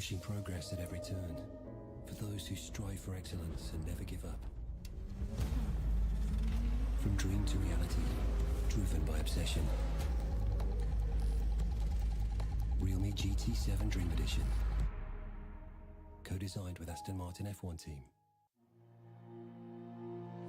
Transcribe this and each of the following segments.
pushing progress at every turn, for those who strive for excellence and never give up. From dream to reality, driven by obsession. Realme GT7 Dream Edition, co-designed with Aston Martin F1 team.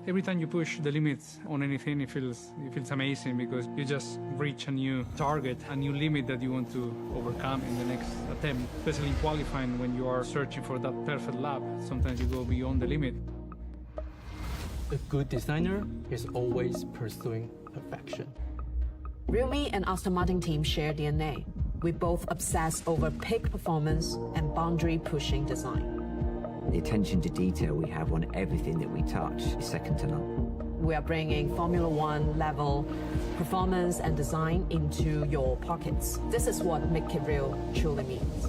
Every time you push the limits on anything, it feels amazing because you just reach a new target, a new limit that you want to overcome in the next attempt. Especially in qualifying, when you are searching for that perfect lap, sometimes you go beyond the limit. A good designer is always pursuing perfection. Realme and Aston Martin team share DNA. We both obsess over peak performance and boundary-pushing design. The attention to detail we have on everything that we touch is second to none. We are bringing Formula One level performance and design into your pockets. This is what Make It Real truly means.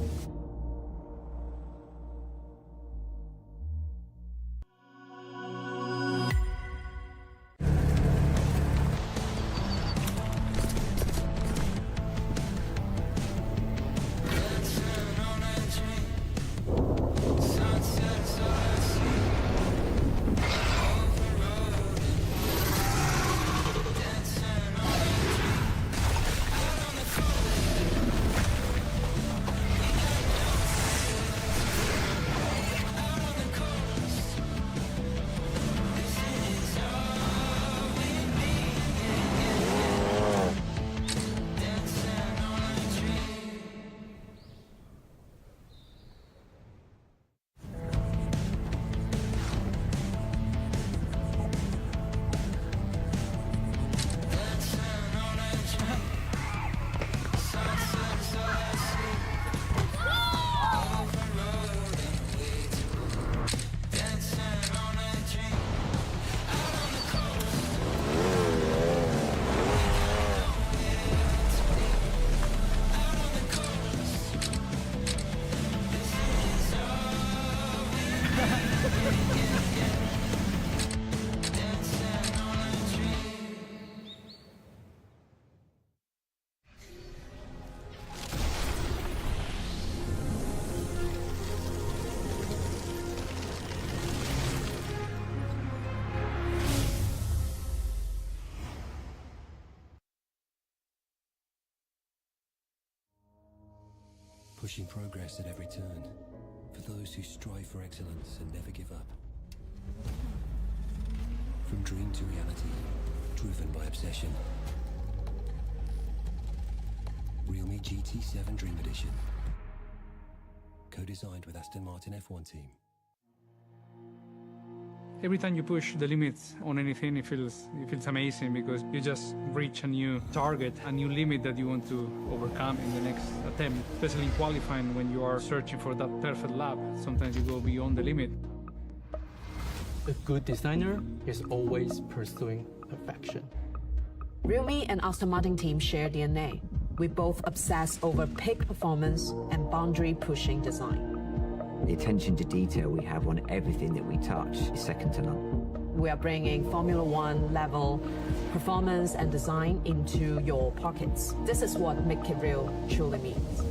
Pushing progress at every turn, for those who strive for excellence and never give up. From dream to reality, driven by obsession. Realme GT7 Dream Edition, co-designed with Aston Martin F1 team. Every time you push the limits on anything, it feels amazing because you just reach a new target, a new limit that you want to overcome in the next attempt. Especially in qualifying, when you are searching for that perfect lap, sometimes you go beyond the limit. A good designer is always pursuing perfection. Realme and Aston Martin team share DNA. We both obsess over peak performance and boundary-pushing design. The attention to detail we have on everything that we touch is second to none. We are bringing Formula One level performance and design into your pockets. This is what Make It Real truly means.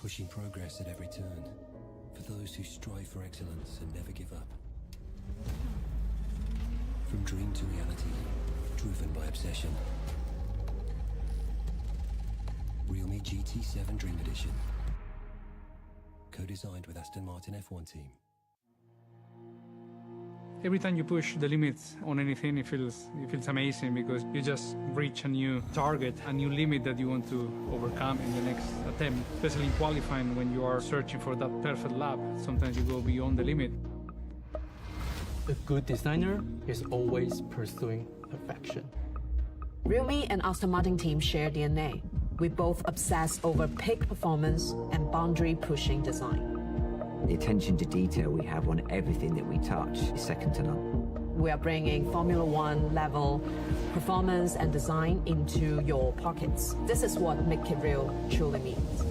pushing progress at every turn for those who strive for excellence and never give up. From dream to reality, driven by obsession. Realme GT7 Dream Edition. Co-designed with Aston Martin F1 team. Every time you push the limits on anything, it feels amazing because you just reach a new target, a new limit that you want to overcome in the next attempt. Especially in qualifying, when you are searching for that perfect lap, sometimes you go beyond the limit. A good designer is always pursuing perfection. Realme and Aston Martin team share DNA. We both obsess over peak performance and boundary-pushing design. The attention to detail we have on everything that we touch is second to none. We are bringing Formula One level performance and design into your pockets. This is what Make It Real truly means.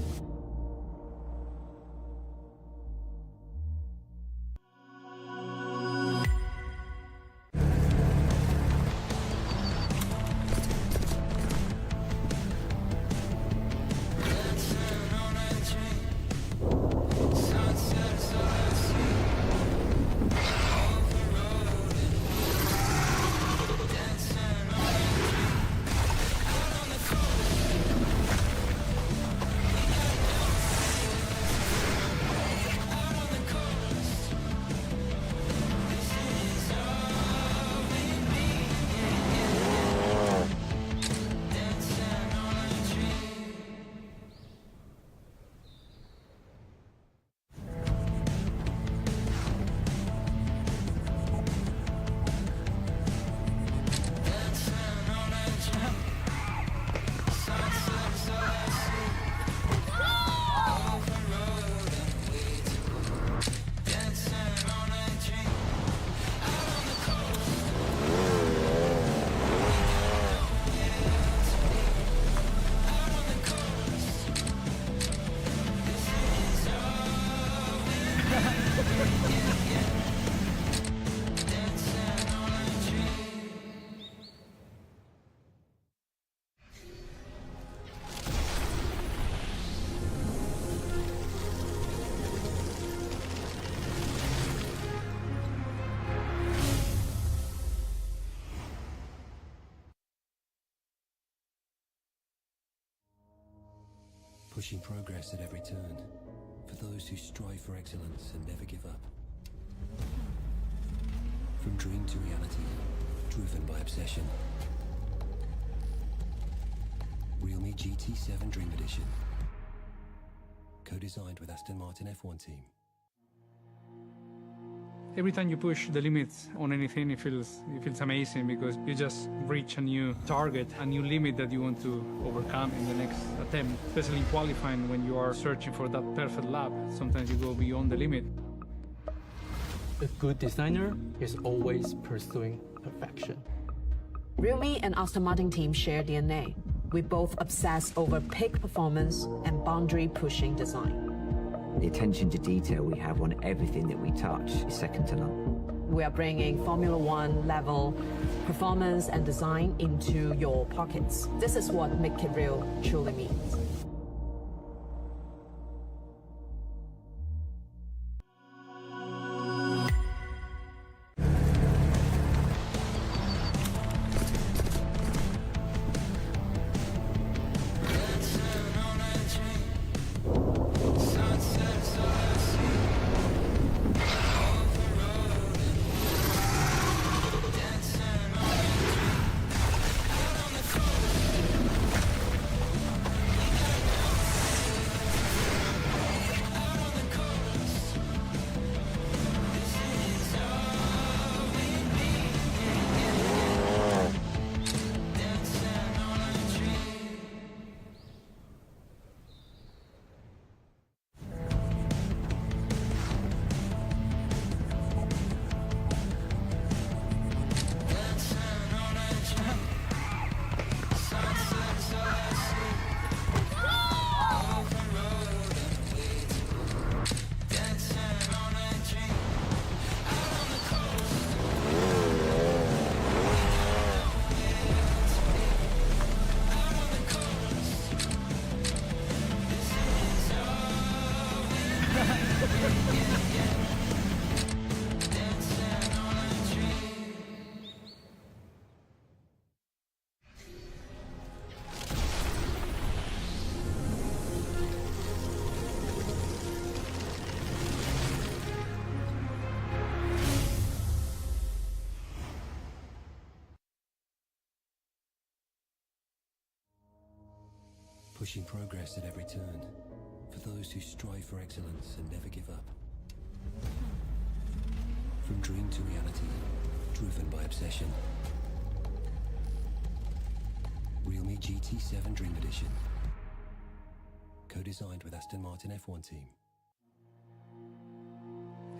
Pushing progress at every turn for those who strive for excellence and never give up. From dream to reality, driven by obsession. Realme GT7 Dream Edition. Co-designed with Aston Martin F1 team. Every time you push the limits on anything, it feels amazing because you just reach a new target, a new limit that you want to overcome in the next attempt. Especially in qualifying, when you are searching for that perfect lap, sometimes you go beyond the limit. A good designer is always pursuing perfection. Realme and Aston Martin team share DNA. We both obsess over peak performance and boundary-pushing design. The attention to detail we have on everything that we touch is second to none. We are bringing Formula One level performance and design into your pockets. This is what Make It Real truly means. pushing progress at every turn for those who strive for excellence and never give up. From dream to reality, driven by obsession. Realme GT7 Dream Edition. Co-designed with Aston Martin F1 team.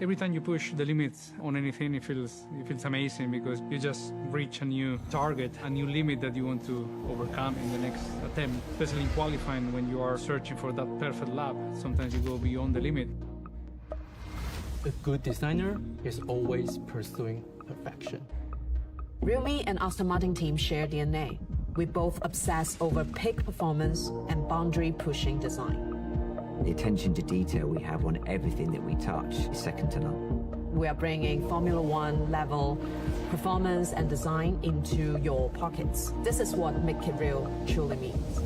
Every time you push the limits on anything, it feels amazing because you just reach a new target, a new limit that you want to overcome in the next attempt. Especially in qualifying, when you are searching for that perfect lap, sometimes you go beyond the limit. A good designer is always pursuing perfection. Realme and Aston Martin team share DNA. We both obsess over peak performance and boundary-pushing design. The attention to detail we have on everything that we touch is second to none. We are bringing Formula One level performance and design into your pockets. This is what Make It Real truly means.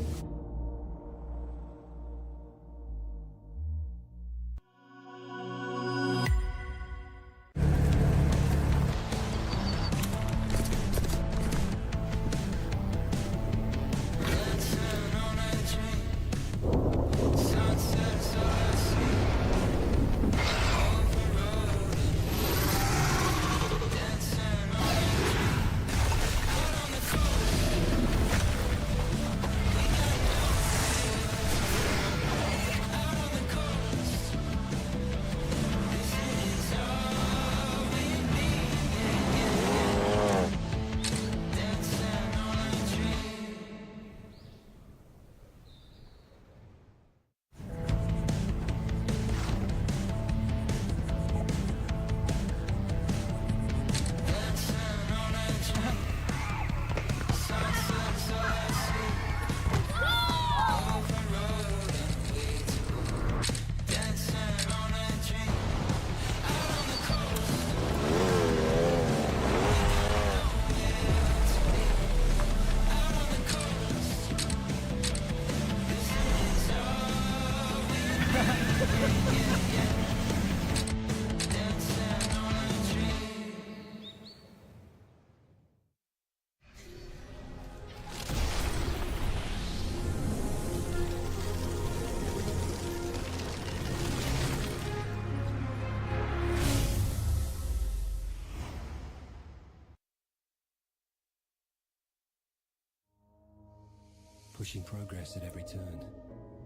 Pushing progress at every turn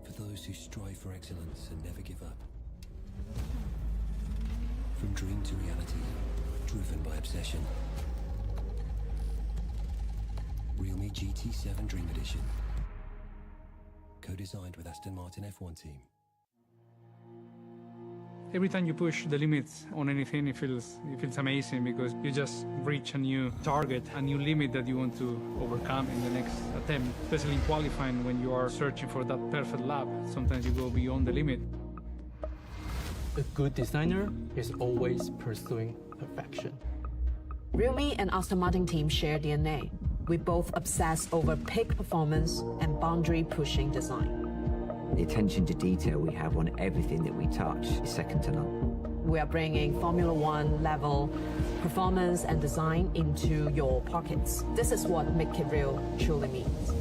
for those who strive for excellence and never give up. From dream to reality, driven by obsession. Realme GT7 Dream Edition. Co-designed with Aston Martin F1 team. Every time you push the limits on anything, it feels amazing because you just reach a new target, a new limit that you want to overcome in the next attempt. Especially in qualifying, when you are searching for that perfect lap, sometimes you go beyond the limit. A good designer is always pursuing perfection. Realme and Aston Martin team share DNA. We both obsess over peak performance and boundary-pushing design. The attention to detail we have on everything that we touch is second to none. We are bringing Formula One level performance and design into your pockets. This is what Make It Real truly means.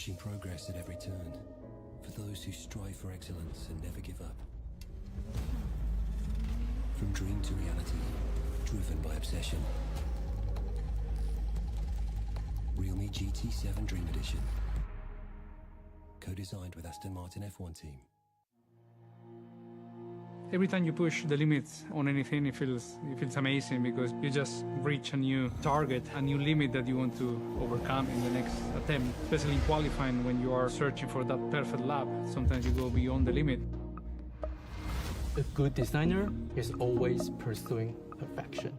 pushing progress at every turn, for those who strive for excellence and never give up. From dream to reality, driven by obsession. Realme GT7 Dream Edition. Co-designed with Aston Martin F1 team. Every time you push the limits on anything, it feels amazing because you just reach a new target, a new limit that you want to overcome in the next attempt. Especially in qualifying, when you are searching for that perfect lap, sometimes you go beyond the limit. A good designer is always pursuing perfection.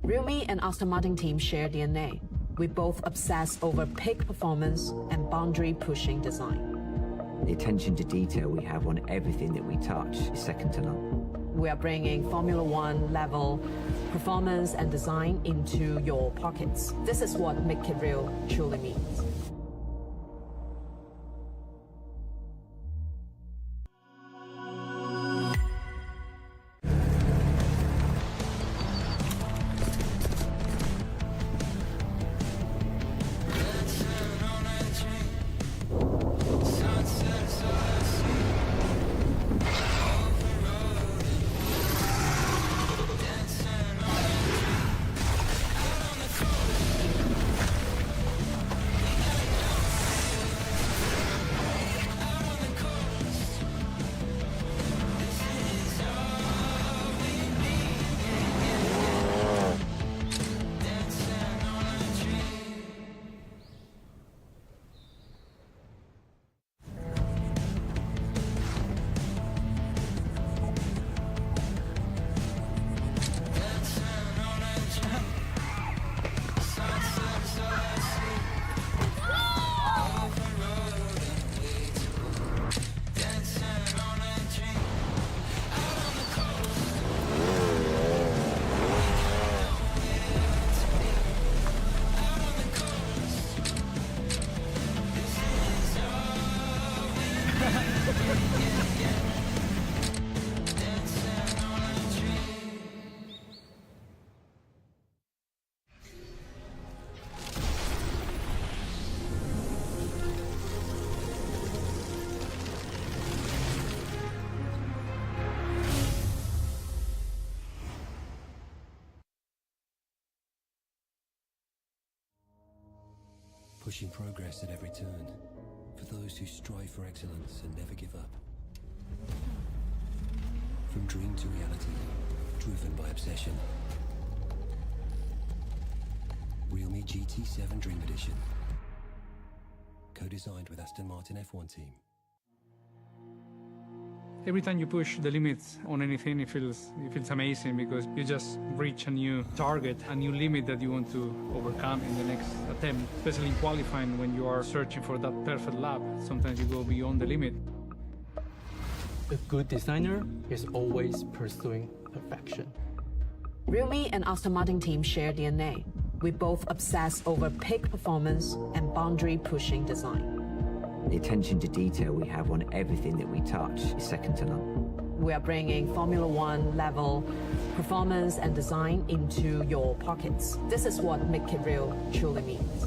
Realme and Aston Martin team share DNA. We both obsess over peak performance and boundary-pushing design. The attention to detail we have on everything that we touch is second to none. We are bringing Formula One level performance and design into your pockets. This is what Make It Real truly means. Pushing progress at every turn, for those who strive for excellence and never give up. From dream to reality, driven by obsession. Realme GT7 Dream Edition. Co-designed with Aston Martin F1 team. Every time you push the limits on anything, it feels amazing because you just reach a new target, a new limit that you want to overcome in the next attempt. Especially in qualifying, when you are searching for that perfect lap, sometimes you go beyond the limit. A good designer is always pursuing perfection. Realme and Aston Martin team share DNA. We both obsess over peak performance and boundary-pushing design. The attention to detail we have on everything that we touch is second to none. We are bringing Formula One level performance and design into your pockets. This is what Make It Real truly means.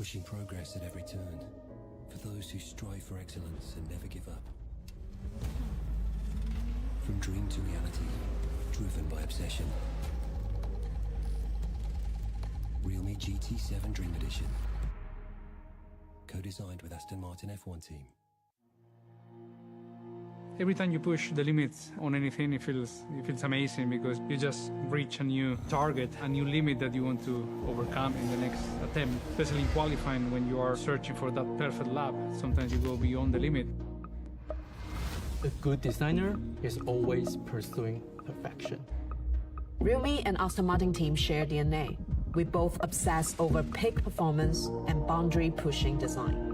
pushing progress at every turn. For those who strive for excellence and never give up. From dream to reality, driven by obsession. Realme GT7 Dream Edition. Co-designed with Aston Martin F1 team. Every time you push the limits on anything, it feels amazing because you just reach a new target, a new limit that you want to overcome in the next attempt. Especially in qualifying, when you are searching for that perfect lap, sometimes you go beyond the limit. A good designer is always pursuing perfection. Realme and Aston Martin team share DNA. We both obsess over peak performance and boundary-pushing design.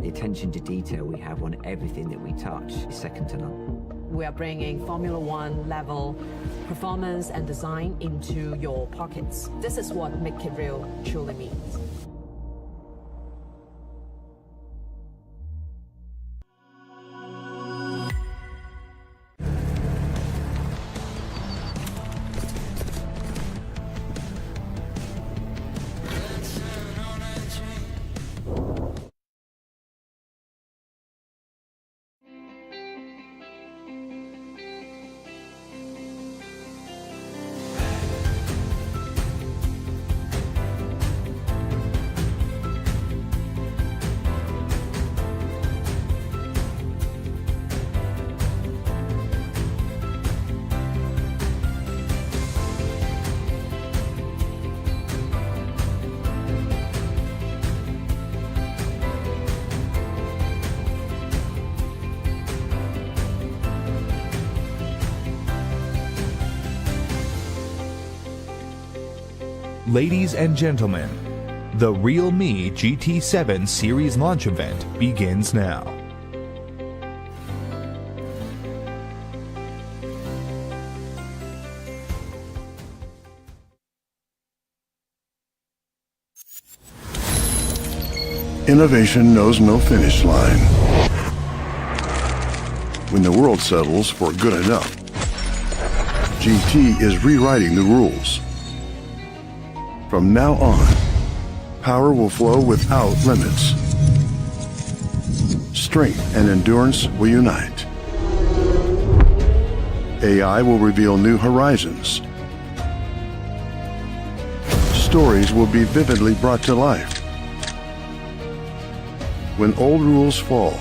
The attention to detail we have on everything that we touch is second to none. We are bringing Formula One level performance and design into your pockets. This is what Make It Real truly means. Ladies and gentlemen, the realme GT7 series launch event begins now. Innovation knows no finish line. When the world settles for good enough, GT is rewriting the rules. From now on, power will flow without limits. Strength and endurance will unite. AI will reveal new horizons. Stories will be vividly brought to life. When old rules fall,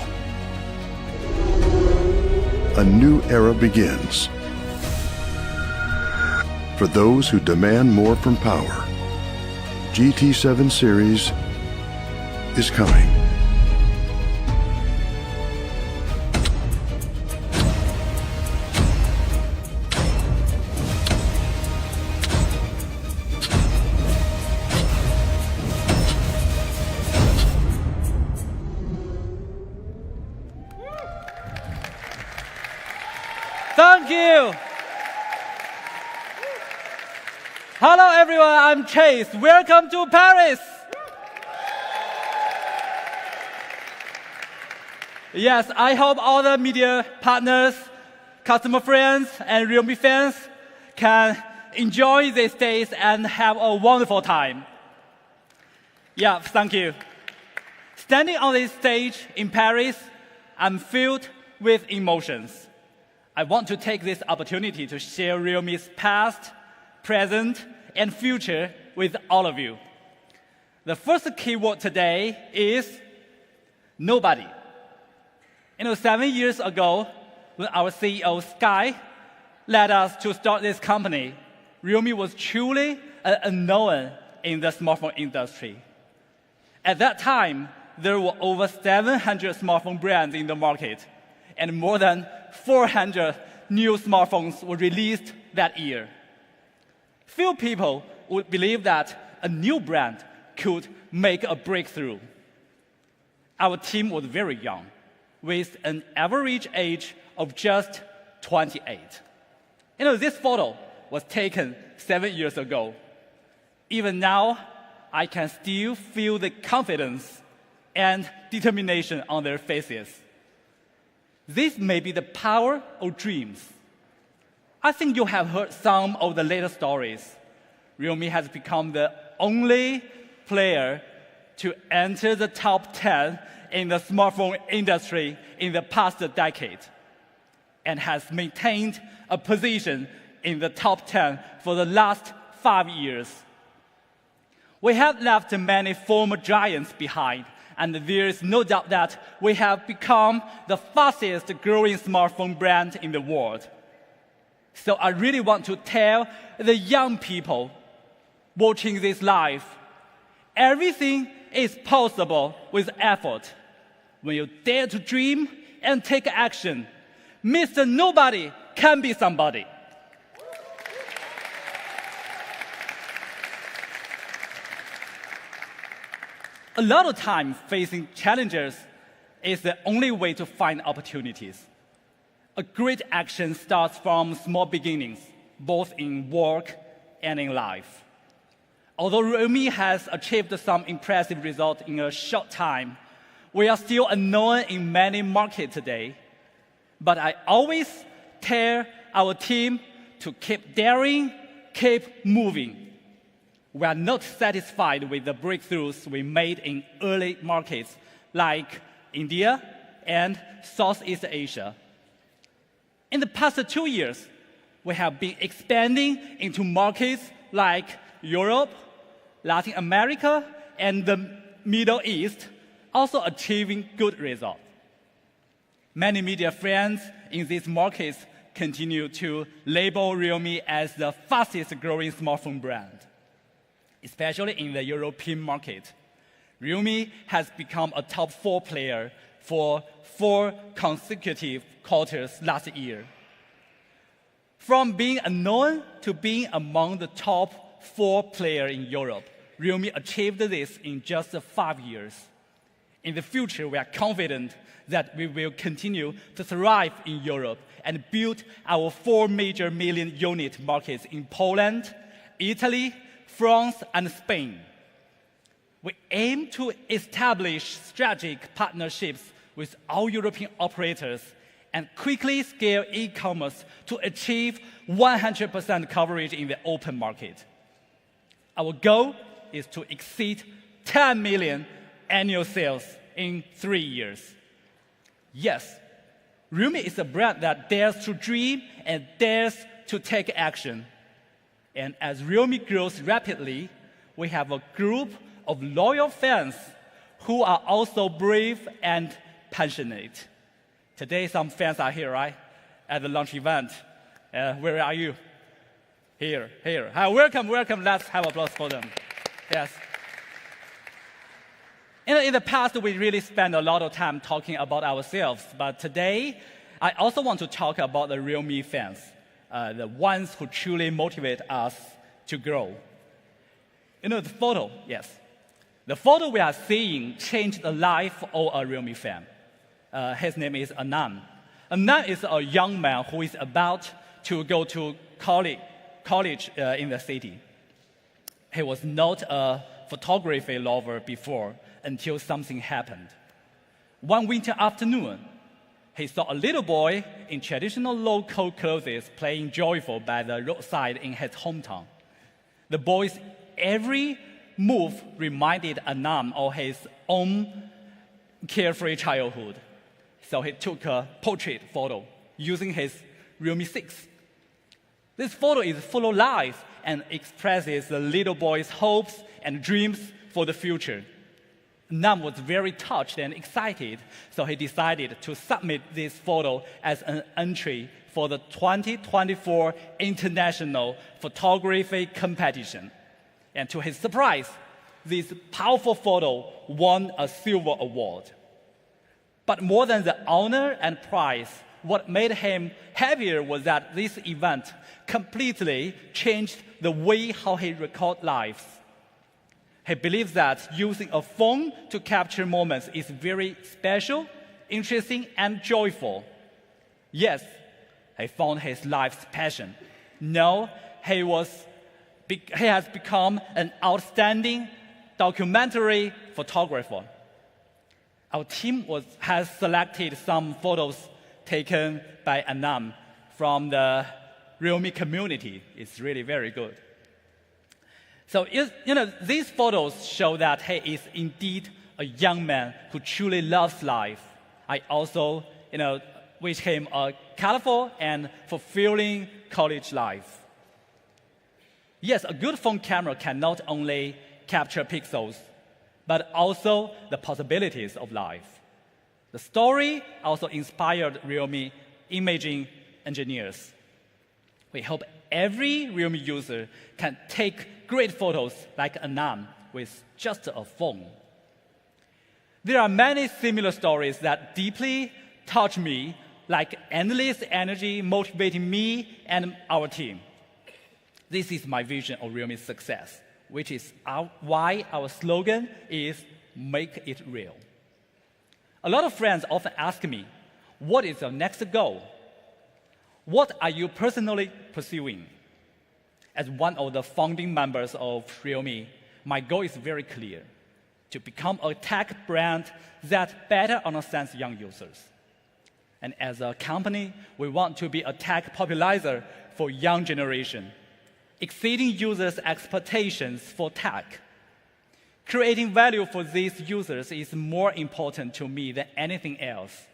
a new era begins. For those who demand more from power, GT7 series is coming. Thank you. Hello everyone, I'm Chase. Welcome to Paris. Yes, I hope all the media partners, customer friends, and Realme fans can enjoy these days and have a wonderful time. Yeah, thank you. Standing on this stage in Paris, I'm filled with emotions. I want to take this opportunity to share Realme's past, present, and future with all of you. The first keyword today is nobody. 7 years ago, when our CEO, Sky, led us to start this company, Realme was truly an unknown in the smartphone industry. At that time, there were over 700 smartphone brands in the market, and more than 400 new smartphones were released that year. Few people would believe that a new brand could make a breakthrough. Our team was very young, with an average age of just 28. This photo was taken 7 years ago. Even now, I can still feel the confidence and determination on their faces. This may be the power of dreams. I think you have heard some of the latest stories. Realme has become the only player to enter the top 10 in the smartphone industry in the past decade and has maintained a position in the top 10 for the last 5 years. We have left many former giants behind, and there is no doubt that we have become the fastest growing smartphone brand in the world. So I really want to tell the young people watching this live, everything is possible with effort. When you dare to dream and take action, Mr. Nobody can be somebody. A lot of time facing challenges is the only way to find opportunities. A great action starts from small beginnings, both in work and in life. Although Realme has achieved some impressive results in a short time, we are still unknown in many markets today. But I always tell our team to keep daring, keep moving. We are not satisfied with the breakthroughs we made in early markets like India and Southeast Asia. In the past 2 years, we have been expanding into markets like Europe, Latin America, and the Middle East, also achieving good results. Many media friends in these markets continue to label Realme as the fastest growing smartphone brand. Especially in the European market, Realme has become a top 4 player for 4 consecutive quarters last year. From being unknown to being among the top 4 players in Europe, Realme achieved this in just 5 years. In the future, we are confident that we will continue to thrive in Europe and build our 4 major million unit markets in Poland, Italy, France, and Spain. We aim to establish strategic partnerships with all European operators and quickly scale e-commerce to achieve 100% coverage in the open market. Our goal is to exceed 10 million annual sales in 3 years. Yes, Realme is a brand that dares to dream and dares to take action. And as Realme grows rapidly, we have a group of loyal fans who are also brave and passionate. Today, some fans are here, right? At the launch event. Where are you? Here. Hi, welcome. Let's have applause for them. Yes. In the past, we really spent a lot of time talking about ourselves. But today, I also want to talk about the Realme fans. The ones who truly motivate us to grow. The photo, yes. The photo we are seeing changed the life of a Realme fan. His name is Anand. Anand is a young man who is about to go to college in the city. He was not a photography lover before until something happened. One winter afternoon, he saw a little boy in traditional local clothes playing joyful by the roadside in his hometown. The boy's every move reminded Anand of his own carefree childhood. So he took a portrait photo using his Realme 6. This photo is full of life and expresses the little boy's hopes and dreams for the future. Nam was very touched and excited, so he decided to submit this photo as an entry for the 2024 International Photography Competition. And to his surprise, this powerful photo won a silver award. But more than the honor and prize, what made him happier was that this event completely changed the way how he records lives. He believes that using a phone to capture moments is very special, interesting, and joyful. Yes, he found his life's passion. Now he has become an outstanding documentary photographer. Our team has selected some photos taken by Anand from the Realme community. It's really very good. So, these photos show that he is indeed a young man who truly loves life. I also, wish him a colorful and fulfilling college life. Yes, a good phone camera can not only capture pixels, but also the possibilities of life. The story also inspired Realme imaging engineers. We hope every Realme user can take great photos like Anand with just a phone. There are many similar stories that deeply touch me, like endless energy motivating me and our team. This is my vision of Realme's success, which is why our slogan is "Make it real." A lot of friends often ask me, what is your next goal? What are you personally pursuing? As one of the founding members of Realme, my goal is very clear: to become a tech brand that better understands young users. And as a company, we want to be a tech popularizer for young generation, exceeding users' expectations for tech. Creating value for these users is more important to me than anything else.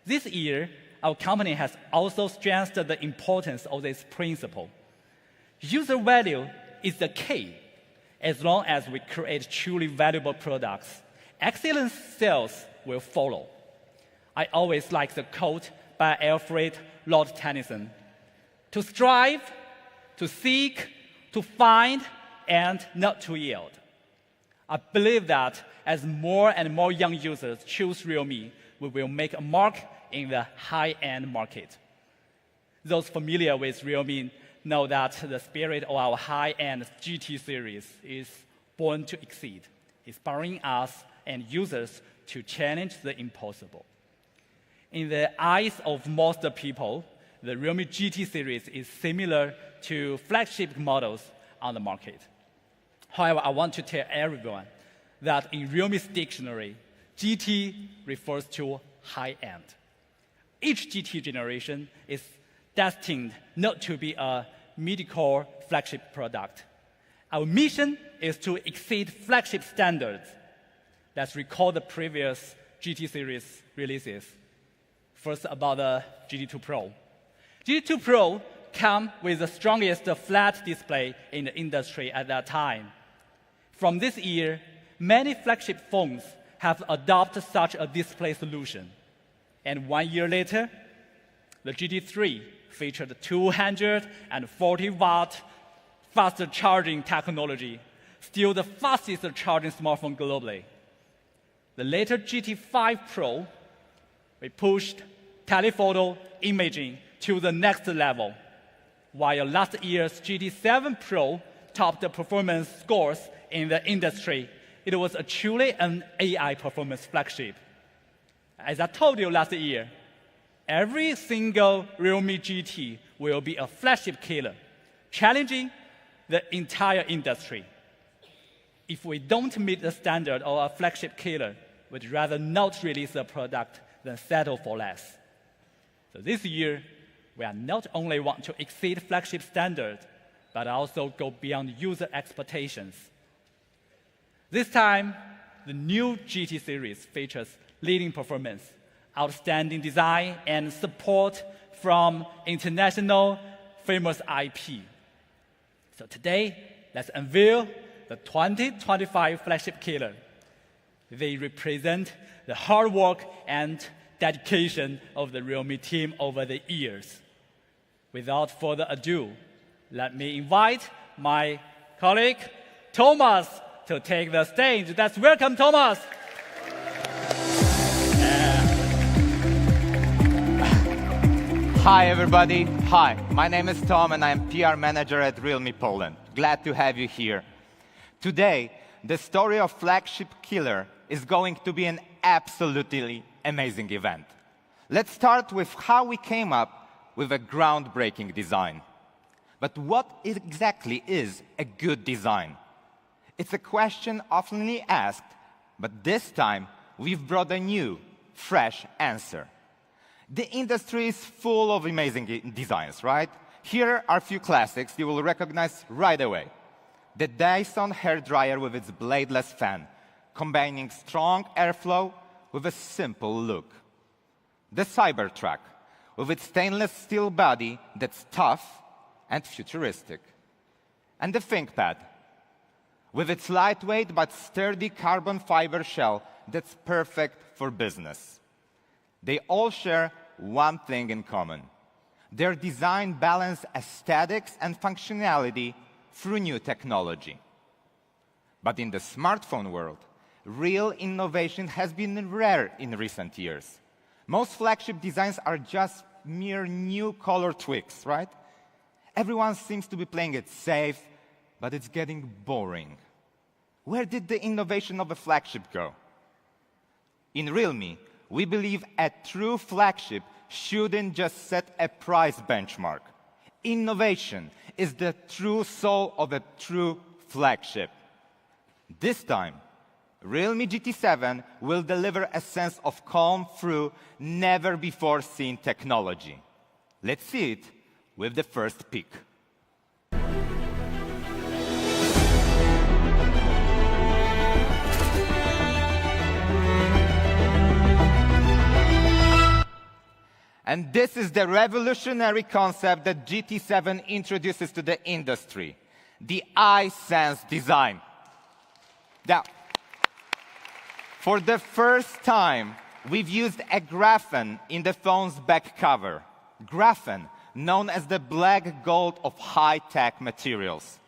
This year, our company has also strengthened the importance of this principle. User value is the key. As long as we create truly valuable products, excellent sales will follow. I always like the quote by Alfred Lord Tennyson: to strive, to seek, to find, and not to yield. I believe that as more and more young users choose Realme, we will make a mark in the high-end market. Those familiar with Realme know that the spirit of our high-end GT series is born to exceed, inspiring us and users to challenge the impossible. In the eyes of most people, the Realme GT series is similar to flagship models on the market. However, I want to tell everyone that in Realme's dictionary, GT refers to high-end. Each GT generation is destined not to be a mid-core flagship product. Our mission is to exceed flagship standards. Let's recall the previous GT series releases. First, about the GT2 Pro. GT2 Pro came with the strongest flat display in the industry at that time. From this year, many flagship phones have adopted such a display solution. And 1 year later, the GT3 featured 240-watt faster charging technology, still the fastest charging smartphone globally. The later GT5 Pro, we pushed telephoto imaging to the next level, while last year's GT7 Pro topped the performance scores in the industry. It was truly an AI performance flagship. As I told you last year, every single Realme GT will be a flagship killer, challenging the entire industry. If we don't meet the standard of a flagship killer, we'd rather not release a product than settle for less. So this year, we are not only want to exceed flagship standards, but also go beyond user expectations. This time, the new GT series features leading performance, outstanding design, and support from international famous IP. So today, let's unveil the 2025 flagship killer. They represent the hard work and dedication of the Realme team over the years. Without further ado, let me invite my colleague, Thomas, to take the stage. Let's welcome Thomas. Hi, everybody. Hi, my name is Tom, and I'm PR manager at Realme Poland. Glad to have you here. Today, the story of Flagship Killer is going to be an absolutely amazing event. Let's start with how we came up with a groundbreaking design. But what exactly is a good design? It's a question often asked, but this time we've brought a new, fresh answer. The industry is full of amazing designs, right? Here are a few classics you will recognize right away. the Dyson hairdryer with its bladeless fan, combining strong airflow with a simple look. The Cybertruck, with its stainless steel body that's tough and futuristic. And the ThinkPad, with its lightweight but sturdy carbon fiber shell that's perfect for business. They all share one thing in common. Their design balances aesthetics and functionality through new technology. But in the smartphone world, real innovation has been rare in recent years. Most flagship designs are just mere new color tweaks, right? Everyone seems to be playing it safe, but it's getting boring. Where did the innovation of a flagship go? In realme, we believe a true flagship shouldn't just set a price benchmark. Innovation is the true soul of a true flagship. This time, Realme GT7 will deliver a sense of calm through never-before-seen technology. Let's see it with the first peek. And this is the revolutionary concept that GT7 introduces to the industry, the iSense design. Now, for the first time, we've used a graphene in the phone's back cover. Graphene, known as the black gold of high-tech materials.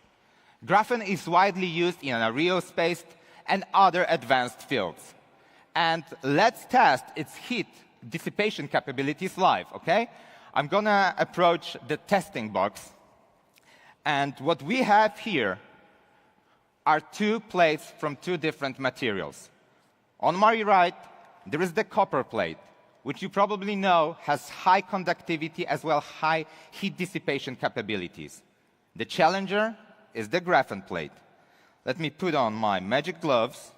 Graphene is widely used in aerospace and other advanced fields. And let's test its heat dissipation capabilities live, okay? I'm gonna approach the testing box. And what we have here are two plates from two different materials. On my right, there is the copper plate, which you probably know has high conductivity as well high heat dissipation capabilities. The challenger is the graphene plate. Let me put on my magic gloves.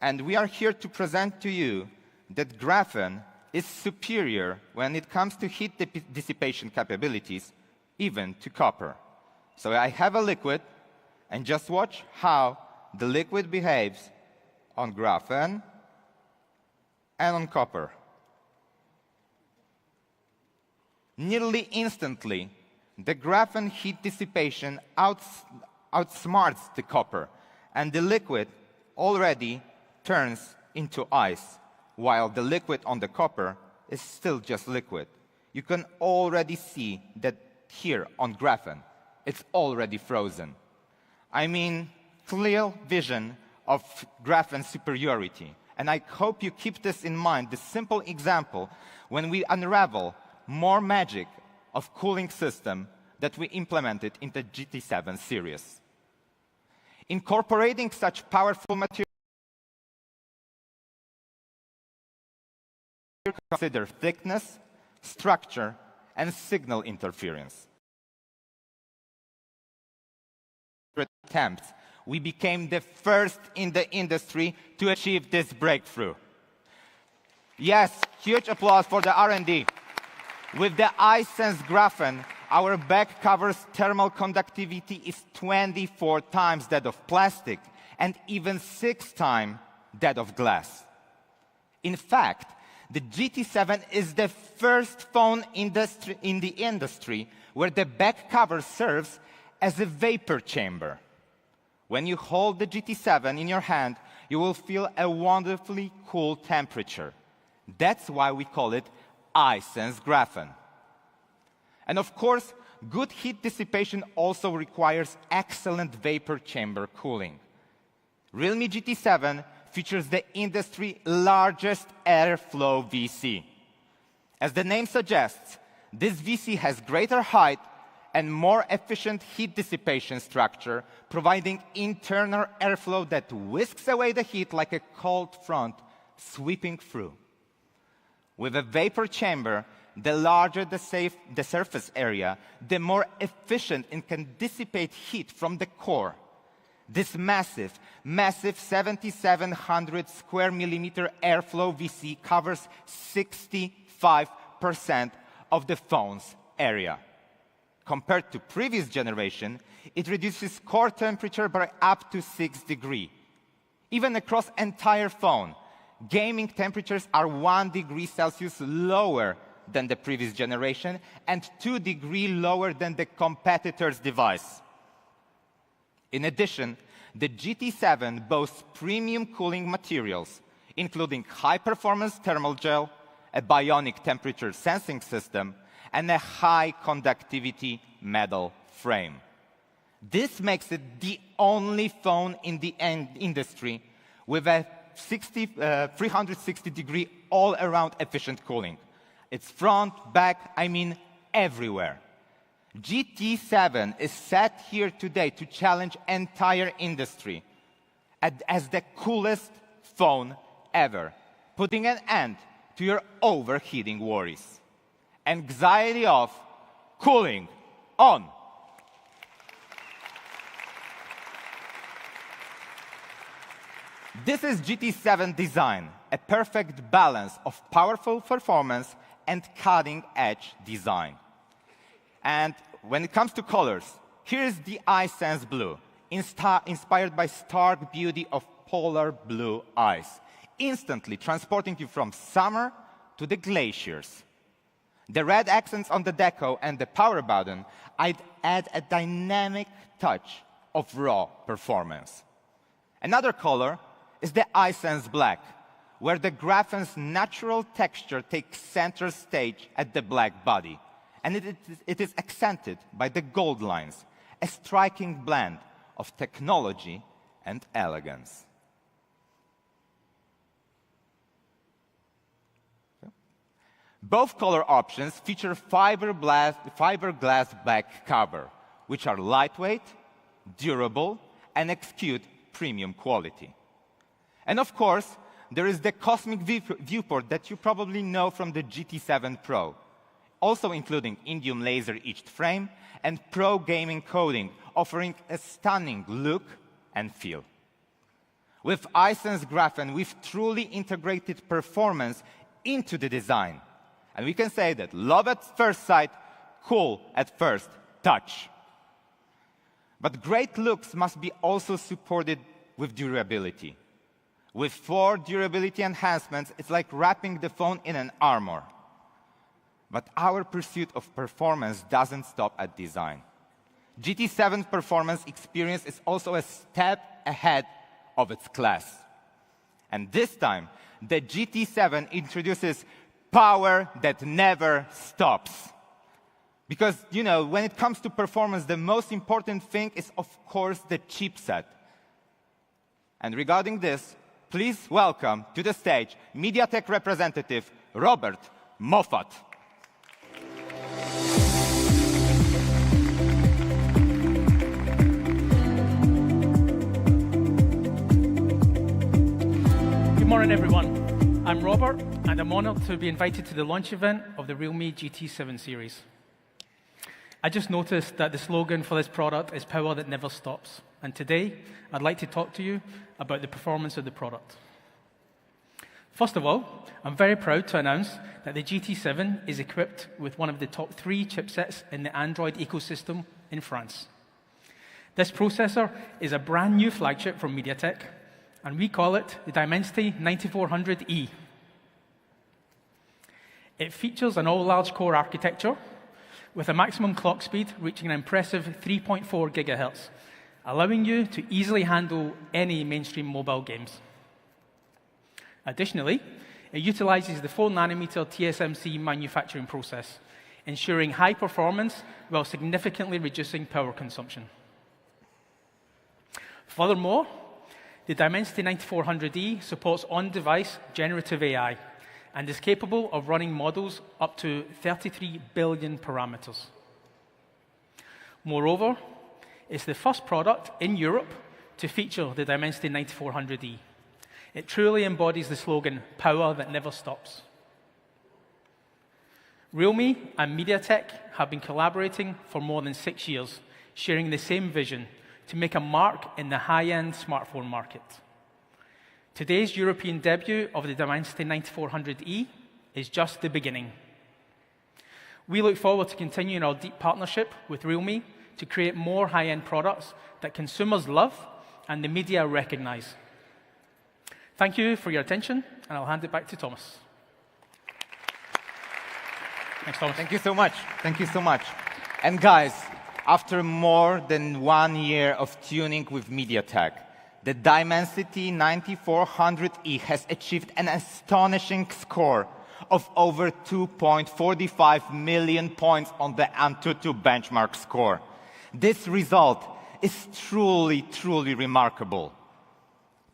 And we are here to present to you that graphene is superior when it comes to heat dissipation capabilities, even to copper. So I have a liquid, and just watch how the liquid behaves on graphene and on copper. Nearly instantly, the graphene heat dissipation outsmarts the copper, and the liquid already turns into ice, while the liquid on the copper is still just liquid. You can already see that here on graphene, it's already frozen. I mean, clear vision of graphene superiority. And I hope you keep this in mind, this simple example, when we unravel more magic of cooling system that we implemented in the GT7 series. Incorporating such powerful materials, consider thickness, structure, and signal interference. Attempts, we became the first in the industry to achieve this breakthrough. Yes, huge applause for the R&D. With the iSense graphene, our back cover's thermal conductivity is 24 times that of plastic and even 6 times that of glass. In fact, the GT7 is the first phone in the industry where the back cover serves as a vapor chamber. When you hold the GT7 in your hand, you will feel a wonderfully cool temperature. That's why we call it iSense graphene. And of course, good heat dissipation also requires excellent vapor chamber cooling. Realme GT7 features the industry's largest airflow VC. As the name suggests, this VC has greater height and more efficient heat dissipation structure, providing internal airflow that whisks away the heat like a cold front sweeping through. With a vapor chamber, the larger the surface area, the more efficient it can dissipate heat from the core. This massive 7,700 square millimeter airflow VC covers 65% of the phone's area. Compared to previous generation, it reduces core temperature by up to 6 degrees. Even across entire phone, gaming temperatures are 1 degree Celsius lower than the previous generation and 2 degrees lower than the competitor's device. In addition, the GT7 boasts premium cooling materials, including high-performance thermal gel, a bionic temperature sensing system, and a high-conductivity metal frame. This makes it the only phone in the industry with a 360-degree all-around efficient cooling. It's front, back, I mean everywhere. GT7 is set here today to challenge entire industry as the coolest phone ever, putting an end to your overheating worries. Anxiety off, cooling on. This is GT7 design, a perfect balance of powerful performance and cutting-edge design. And when it comes to colors, here's the iSense Blue, inspired by stark beauty of polar blue ice, instantly transporting you from summer to the glaciers. The red accents on the deco and the power button add a dynamic touch of raw performance. Another color is the iSense Black, where the graphen's natural texture takes center stage at the black body, and it is accented by the gold lines, a striking blend of technology and elegance. Both color options feature fiberglass back cover, which are lightweight, durable, and exude premium quality. And of course, there is the cosmic viewport that you probably know from the GT7 Pro, also including indium laser etched frame and pro gaming coding, offering a stunning look and feel. With iSense Graphen, we've truly integrated performance into the design. And we can say that love at first sight, cool at first touch. But great looks must be also supported with durability. With 4 durability enhancements, it's like wrapping the phone in an armor. But our pursuit of performance doesn't stop at design. GT7's performance experience is also a step ahead of its class. And this time, the GT7 introduces power that never stops. Because, you know, when it comes to performance, the most important thing is, of course, the chipset. And regarding this, please welcome to the stage MediaTek representative Robert Moffat. Good morning, everyone. I'm Robert, and I'm honored to be invited to the launch event of the realme GT7 series. I just noticed that the slogan for this product is power that never stops. And today, I'd like to talk to you about the performance of the product. First of all, I'm very proud to announce that the GT7 is equipped with one of the top 3 chipsets in the Android ecosystem in France. This processor is a brand new flagship from MediaTek, and we call it the Dimensity 9400E. It features an all-large core architecture with a maximum clock speed reaching an impressive 3.4 gigahertz, allowing you to easily handle any mainstream mobile games. Additionally, it utilizes the 4-nanometer TSMC manufacturing process, ensuring high performance while significantly reducing power consumption. Furthermore, the Dimensity 9400E supports on-device generative AI and is capable of running models up to 33 billion parameters. Moreover, it's the first product in Europe to feature the Dimensity 9400E. It truly embodies the slogan, power that never stops. Realme and MediaTek have been collaborating for more than 6 years, sharing the same vision to make a mark in the high-end smartphone market. Today's European debut of the Dimensity 9400E is just the beginning. We look forward to continuing our deep partnership with realme to create more high-end products that consumers love and the media recognize. Thank you for your attention, and I'll hand it back to Thomas. Thanks, Thomas. Thank you so much. Thank you so much. And guys, after more than 1 year of tuning with MediaTek, the Dimensity 9400E has achieved an astonishing score of over 2.45 million points on the AnTuTu benchmark score. This result is truly, truly remarkable.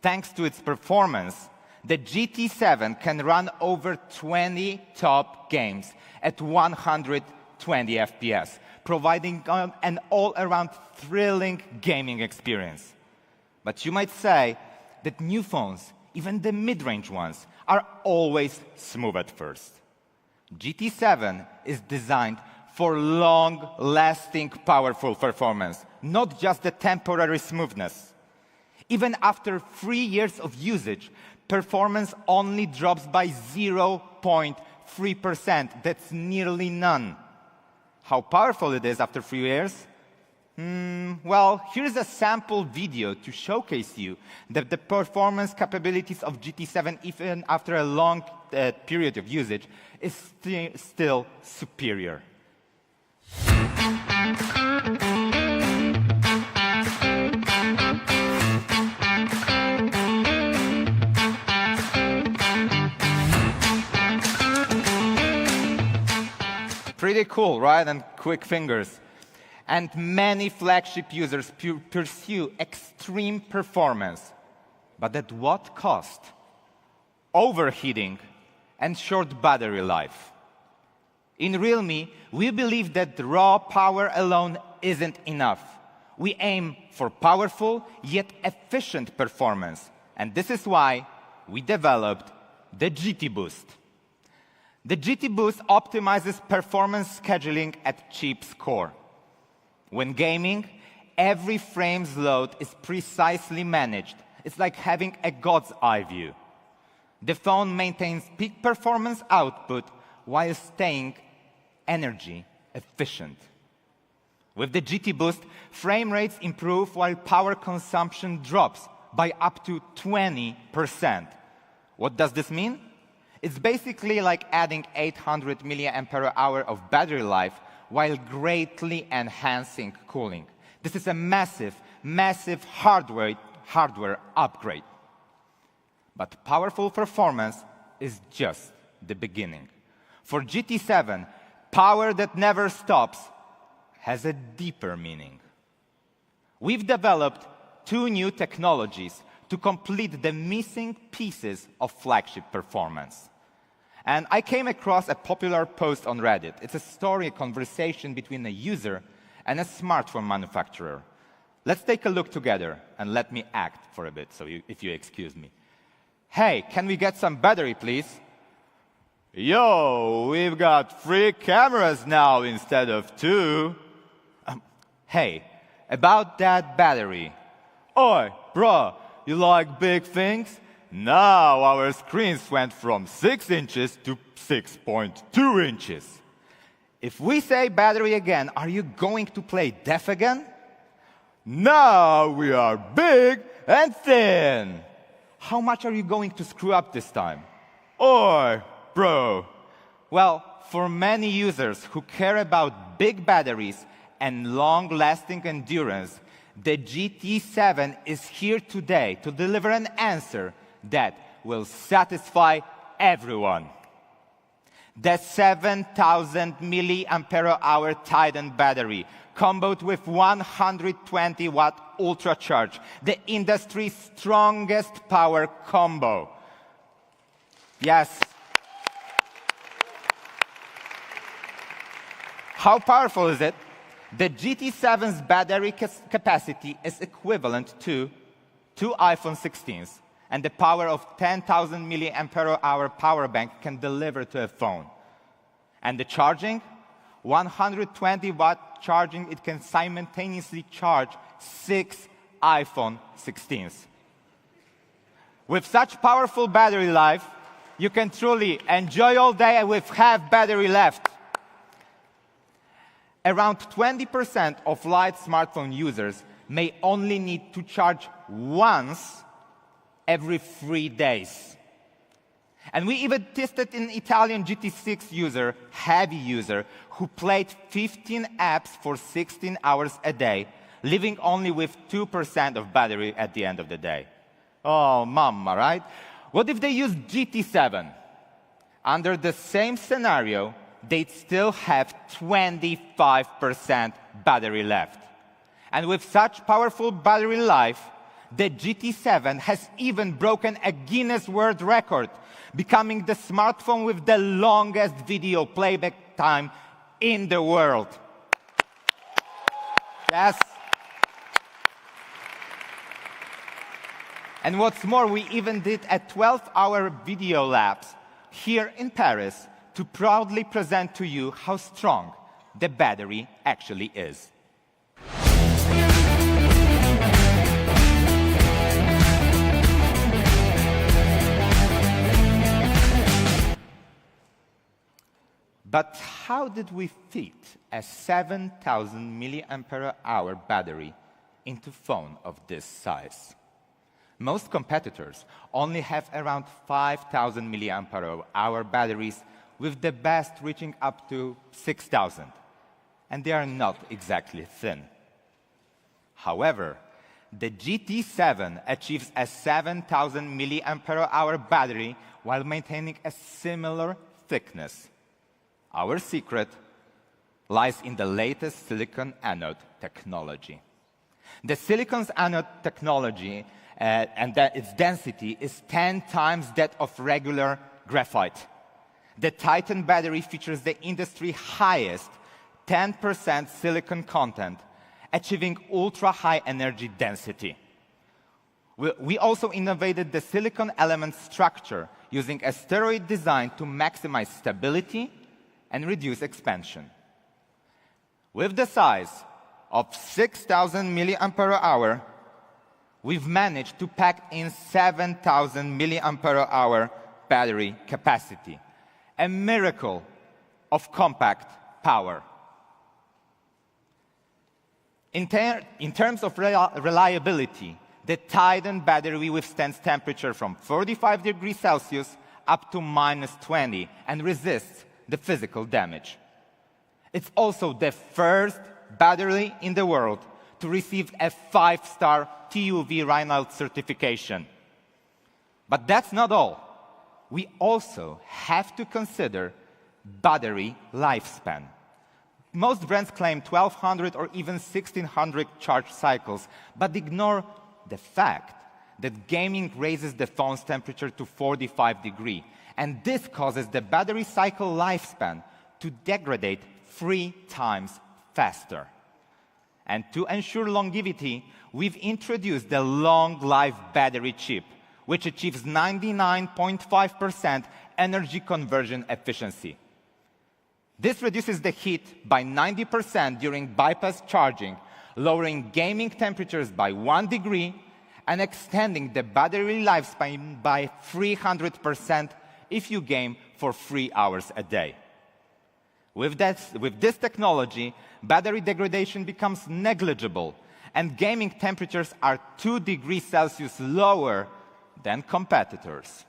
Thanks to its performance, the GT7 can run over 20 top games at 120 FPS, providing an all-around thrilling gaming experience. But you might say that new phones, even the mid-range ones, are always smooth at first. GT7 is designed for long-lasting, powerful performance, not just the temporary smoothness. Even after 3 years of usage, performance only drops by 0.3%. That's nearly none. How powerful it is after 3 years? Well, here's a sample video to showcase you that the performance capabilities of GT7, even after a long period of usage, is still superior. Pretty cool, right? And quick fingers. And many flagship users pursue extreme performance. But at what cost? Overheating and short battery life. In realme, we believe that raw power alone isn't enough. We aim for powerful yet efficient performance. And this is why we developed the GT Boost. The GT Boost optimizes performance scheduling at chip score. When gaming, every frame's load is precisely managed. It's like having a god's eye view. The phone maintains peak performance output while staying energy efficient. With the GT Boost, frame rates improve while power consumption drops by up to 20%. What does this mean? It's basically like adding 800 mAh of battery life while greatly enhancing cooling. This is a massive, massive hardware upgrade. But powerful performance is just the beginning. For GT7, power that never stops has a deeper meaning. We've developed 2 new technologies to complete the missing pieces of flagship performance. And I came across a popular post on Reddit. It's a story, a conversation between a user and a smartphone manufacturer. Let's take a look together, and let me act for a bit, if you excuse me. Hey, can we get some battery, please? Yo, we've got 3 cameras now instead of 2. Hey, about that battery. Oi, bro, you like big things? Now our screens went from 6 inches to 6.2 inches. If we say battery again, are you going to play deaf again? Now we are big and thin. How much are you going to screw up this time? Oi, bro. Well, for many users who care about big batteries and long-lasting endurance, the GT7 is here today to deliver an answer that will satisfy everyone. The 7,000 mAh Titan battery, comboed with 120-watt ultra-charge, the industry's strongest power combo. Yes. How powerful is it? The GT7's battery capacity is equivalent to 2 iPhone 16s, and the power of 10,000 mAh power bank can deliver to a phone. And the charging? 120-watt charging, it can simultaneously charge 6 iPhone 16s. With such powerful battery life, you can truly enjoy all day with half battery left. Around 20% of light smartphone users may only need to charge once every 3 days. And we even tested an Italian GT6 user, heavy user, who played 15 apps for 16 hours a day, leaving only with 2% of battery at the end of the day. Oh, mama, right? What if they use GT7? Under the same scenario, they'd still have 25% battery left. And with such powerful battery life, the GT7 has even broken a Guinness World Record, becoming the smartphone with the longest video playback time in the world. Yes. And what's more, we even did a 12-hour video lapse here in Paris to proudly present to you how strong the battery actually is. But how did we fit a 7,000 mAh battery into a phone of this size? Most competitors only have around 5,000 mAh batteries, with the best reaching up to 6,000. And they are not exactly thin. However, the GT7 achieves a 7,000 mAh battery while maintaining a similar thickness. Our secret lies in the latest silicon anode technology. The silicon anode technology its density is 10 times that of regular graphite. The Titan battery features the industry highest 10% silicon content, achieving ultra-high energy density. We also innovated the silicon element structure using a steroid design to maximize stability and reduce expansion. With the size of 6,000 mAh, we've managed to pack in 7,000 mAh battery capacity, a miracle of compact power. In terms of reliability, the Titan battery withstands temperature from 45 degrees Celsius up to -20 and resists the physical damage. It's also the first battery in the world to receive a 5-star TÜV Rheinland certification. But that's not all. We also have to consider battery lifespan. Most brands claim 1,200 or even 1,600 charge cycles, but ignore the fact that gaming raises the phone's temperature to 45 degrees, and this causes the battery cycle lifespan to degrade 3 times faster. And to ensure longevity, we've introduced the long life battery chip, which achieves 99.5% energy conversion efficiency. This reduces the heat by 90% during bypass charging, lowering gaming temperatures by 1 degree and extending the battery lifespan by 300% if you game for 3 hours a day. With this technology, battery degradation becomes negligible, and gaming temperatures are 2 degrees Celsius lower than competitors.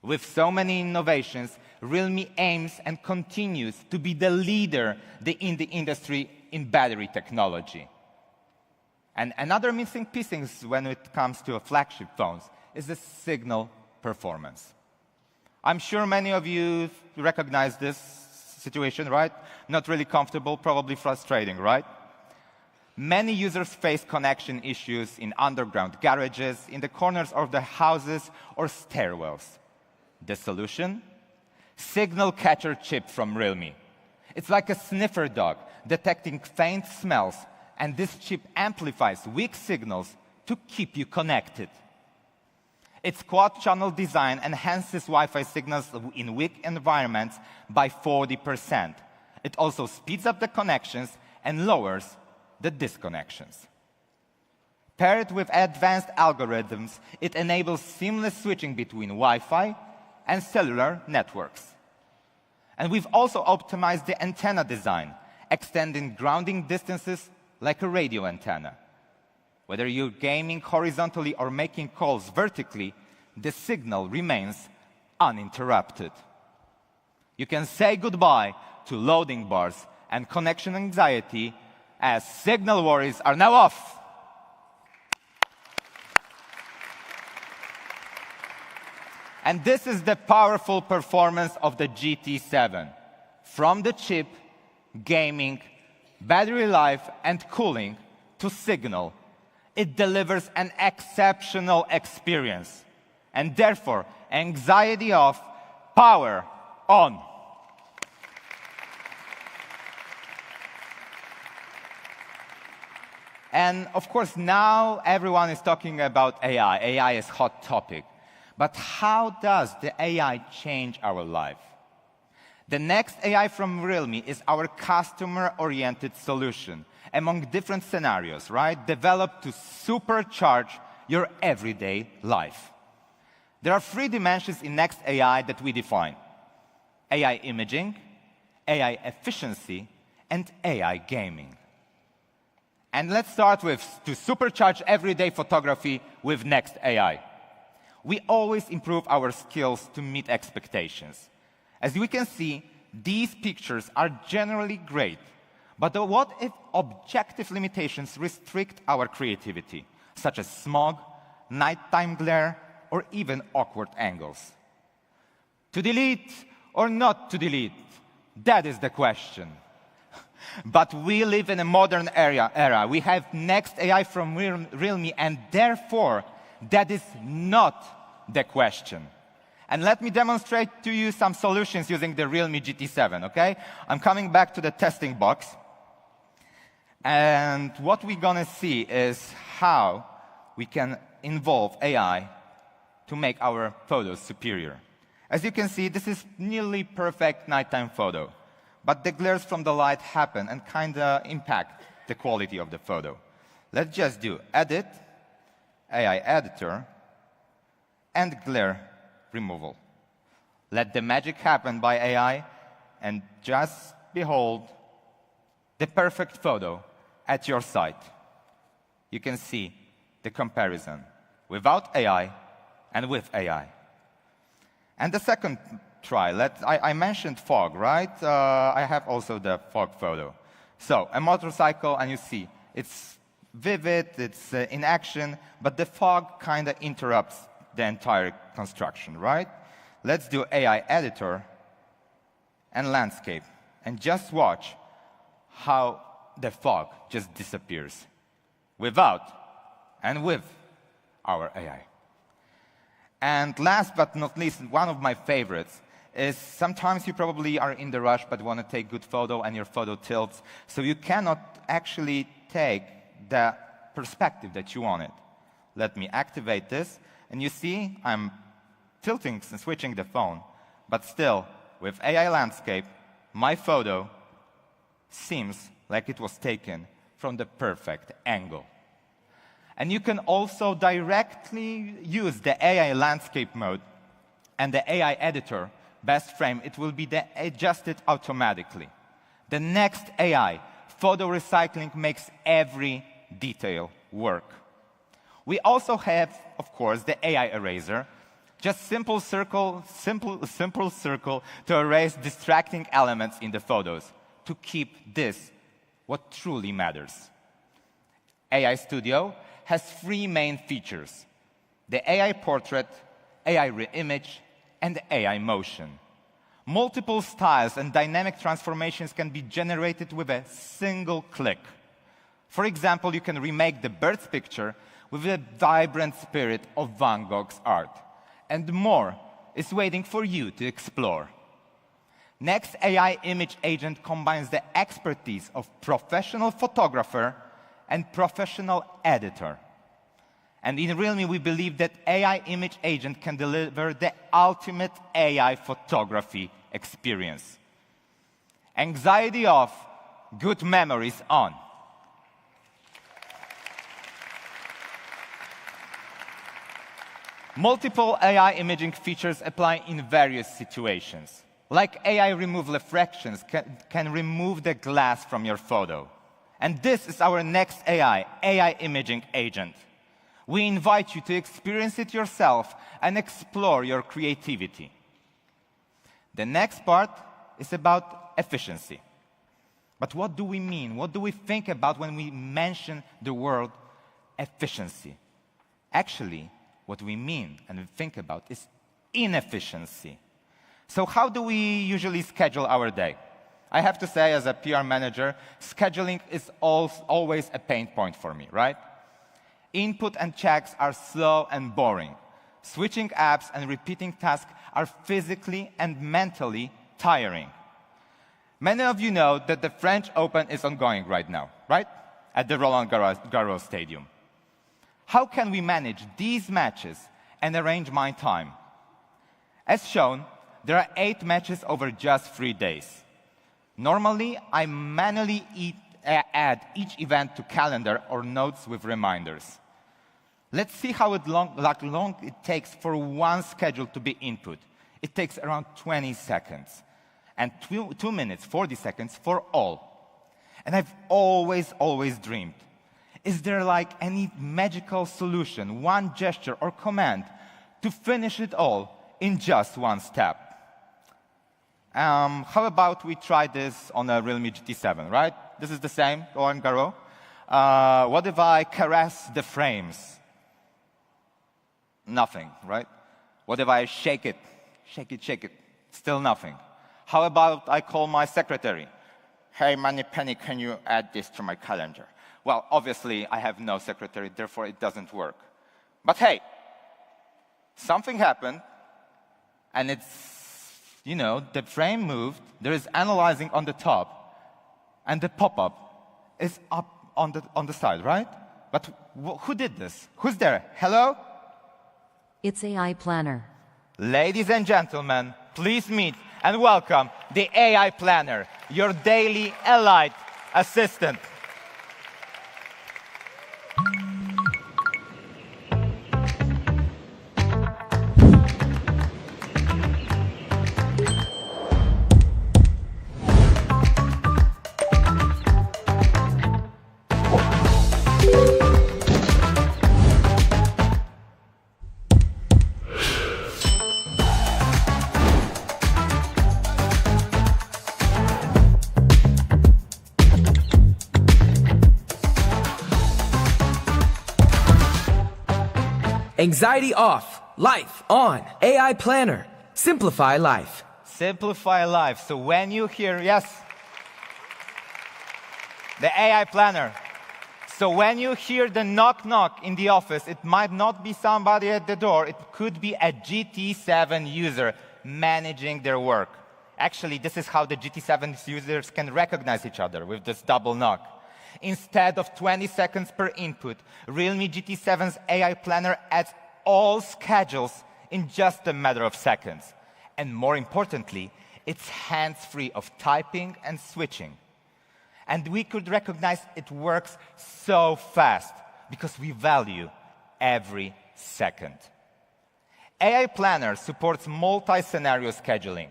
With so many innovations, Realme aims and continues to be the leader in the industry in battery technology. And another missing piece when it comes to flagship phones is the signal performance. I'm sure many of you recognize this situation, right? Not really comfortable, probably frustrating, right? Many users face connection issues in underground garages, in the corners of their houses, or stairwells. The solution? Signal catcher chip from Realme. It's like a sniffer dog detecting faint smells, and this chip amplifies weak signals to keep you connected. Its quad-channel design enhances Wi-Fi signals in weak environments by 40%. It also speeds up the connections and lowers the disconnections. Paired with advanced algorithms, it enables seamless switching between Wi-Fi and cellular networks. And we've also optimized the antenna design, extending grounding distances like a radio antenna. Whether you're gaming horizontally or making calls vertically, the signal remains uninterrupted. You can say goodbye to loading bars and connection anxiety, as signal worries are now off. And this is the powerful performance of the GT7. From the chip, gaming, battery life, and cooling, to signal, it delivers an exceptional experience. And therefore, anxiety off, power on. And of course, now everyone is talking about AI. AI is a hot topic. But how does the AI change our life? The next AI from Realme is our customer-oriented solution among different scenarios, right? Developed to supercharge your everyday life. There are 3 dimensions in next AI that we define: AI imaging, AI efficiency, and AI gaming. And let's start with to supercharge everyday photography with next AI. We always improve our skills to meet expectations. As we can see, these pictures are generally great, but what if objective limitations restrict our creativity, such as smog, nighttime glare, or even awkward angles? To delete or not to delete? That is the question. But we live in a modern era. We have next AI from Realme, and therefore, that is not the question. And let me demonstrate to you some solutions using the Realme GT7, okay? I'm coming back to the testing box. And what we're gonna see is how we can involve AI to make our photos superior. As you can see, this is nearly perfect nighttime photo. But the glares from the light happen and kinda impact the quality of the photo. Let's just do Edit, AI Editor, and glare removal. Let the magic happen by AI, and just behold the perfect photo at your site. You can see the comparison without AI and with AI. And the second try, I mentioned fog, right? I have also the fog photo. So a motorcycle, and you see it's vivid, it's in action, but the fog kind of interrupts the entire construction, right? Let's do AI Editor and landscape, and just watch how the fog just disappears without and with our AI. And last but not least, one of my favorites is sometimes you probably are in the rush but want to take good photo and your photo tilts, so you cannot actually take the perspective that you wanted. Let me activate this, and you see I'm tilting and switching the phone, but still, with AI Landscape, my photo seems like it was taken from the perfect angle. And you can also directly use the AI Landscape mode and the AI Editor best frame. It will be adjusted automatically. The next AI, photo recycling, makes every detail work. We also have, of course, the AI Eraser. Just simple circle to erase distracting elements in the photos, to keep this what truly matters. AI Studio has 3 main features: the AI Portrait, AI Reimage, and AI Motion. Multiple styles and dynamic transformations can be generated with a single click. For example, you can remake the bird's picture with the vibrant spirit of Van Gogh's art. And more is waiting for you to explore. Next AI Image Agent combines the expertise of professional photographer and professional editor. And in Realme, we believe that AI Image Agent can deliver the ultimate AI photography experience. Anxiety off, good memories on. Multiple AI imaging features apply in various situations. like AI remove refractions, can remove the glass from your photo. And this is our next AI imaging agent. We invite you to experience it yourself and explore your creativity. The next part is about efficiency. But what do we mean? What do we think about when we mention the word efficiency? Actually, what we mean and we think about is inefficiency. So how do we usually schedule our day? I have to say, as a PR manager, scheduling is always a pain point for me, right? Input and checks are slow and boring. Switching apps and repeating tasks are physically and mentally tiring. Many of you know that the French Open is ongoing right now, right? At the Roland Garros Stadium. How can we manage these matches and arrange my time? As shown, there are 8 matches over just 3 days. Normally, I manually add each event to calendar or notes with reminders. Let's see how long it takes for one schedule to be input. It takes around 20 seconds. And 2 minutes, 40 seconds for all. And I've always dreamed, is there like any magical solution, one gesture or command to finish it all in just one step? How about we try this on a Realme GT7, right? This is the same, Roland Garros. What if I caress the frames? Nothing, right? What if I shake it? Shake it. Still nothing. How about I call my secretary? Hey, Moneypenny, can you add this to my calendar? Well, obviously, I have no secretary, therefore it doesn't work. But hey, something happened, and it's, the frame moved, there is analyzing on the top, and the pop-up is up on the side, right? But who did this? Who's there? Hello? It's AI Planner. Ladies and gentlemen, please meet and welcome the AI Planner, your daily elite assistant. Anxiety off, life on, AI Planner. Simplify life. Simplify life. So when you hear, yes, the AI Planner. So when you hear the knock in the office, it might not be somebody at the door. It could be a GT7 user managing their work. Actually, this is how the GT7 users can recognize each other with this double knock. Instead of 20 seconds per input, Realme GT7's AI Planner adds all schedules in just a matter of seconds. And more importantly, it's hands-free of typing and switching. And we could recognize it works so fast because we value every second. AI Planner supports multi-scenario scheduling.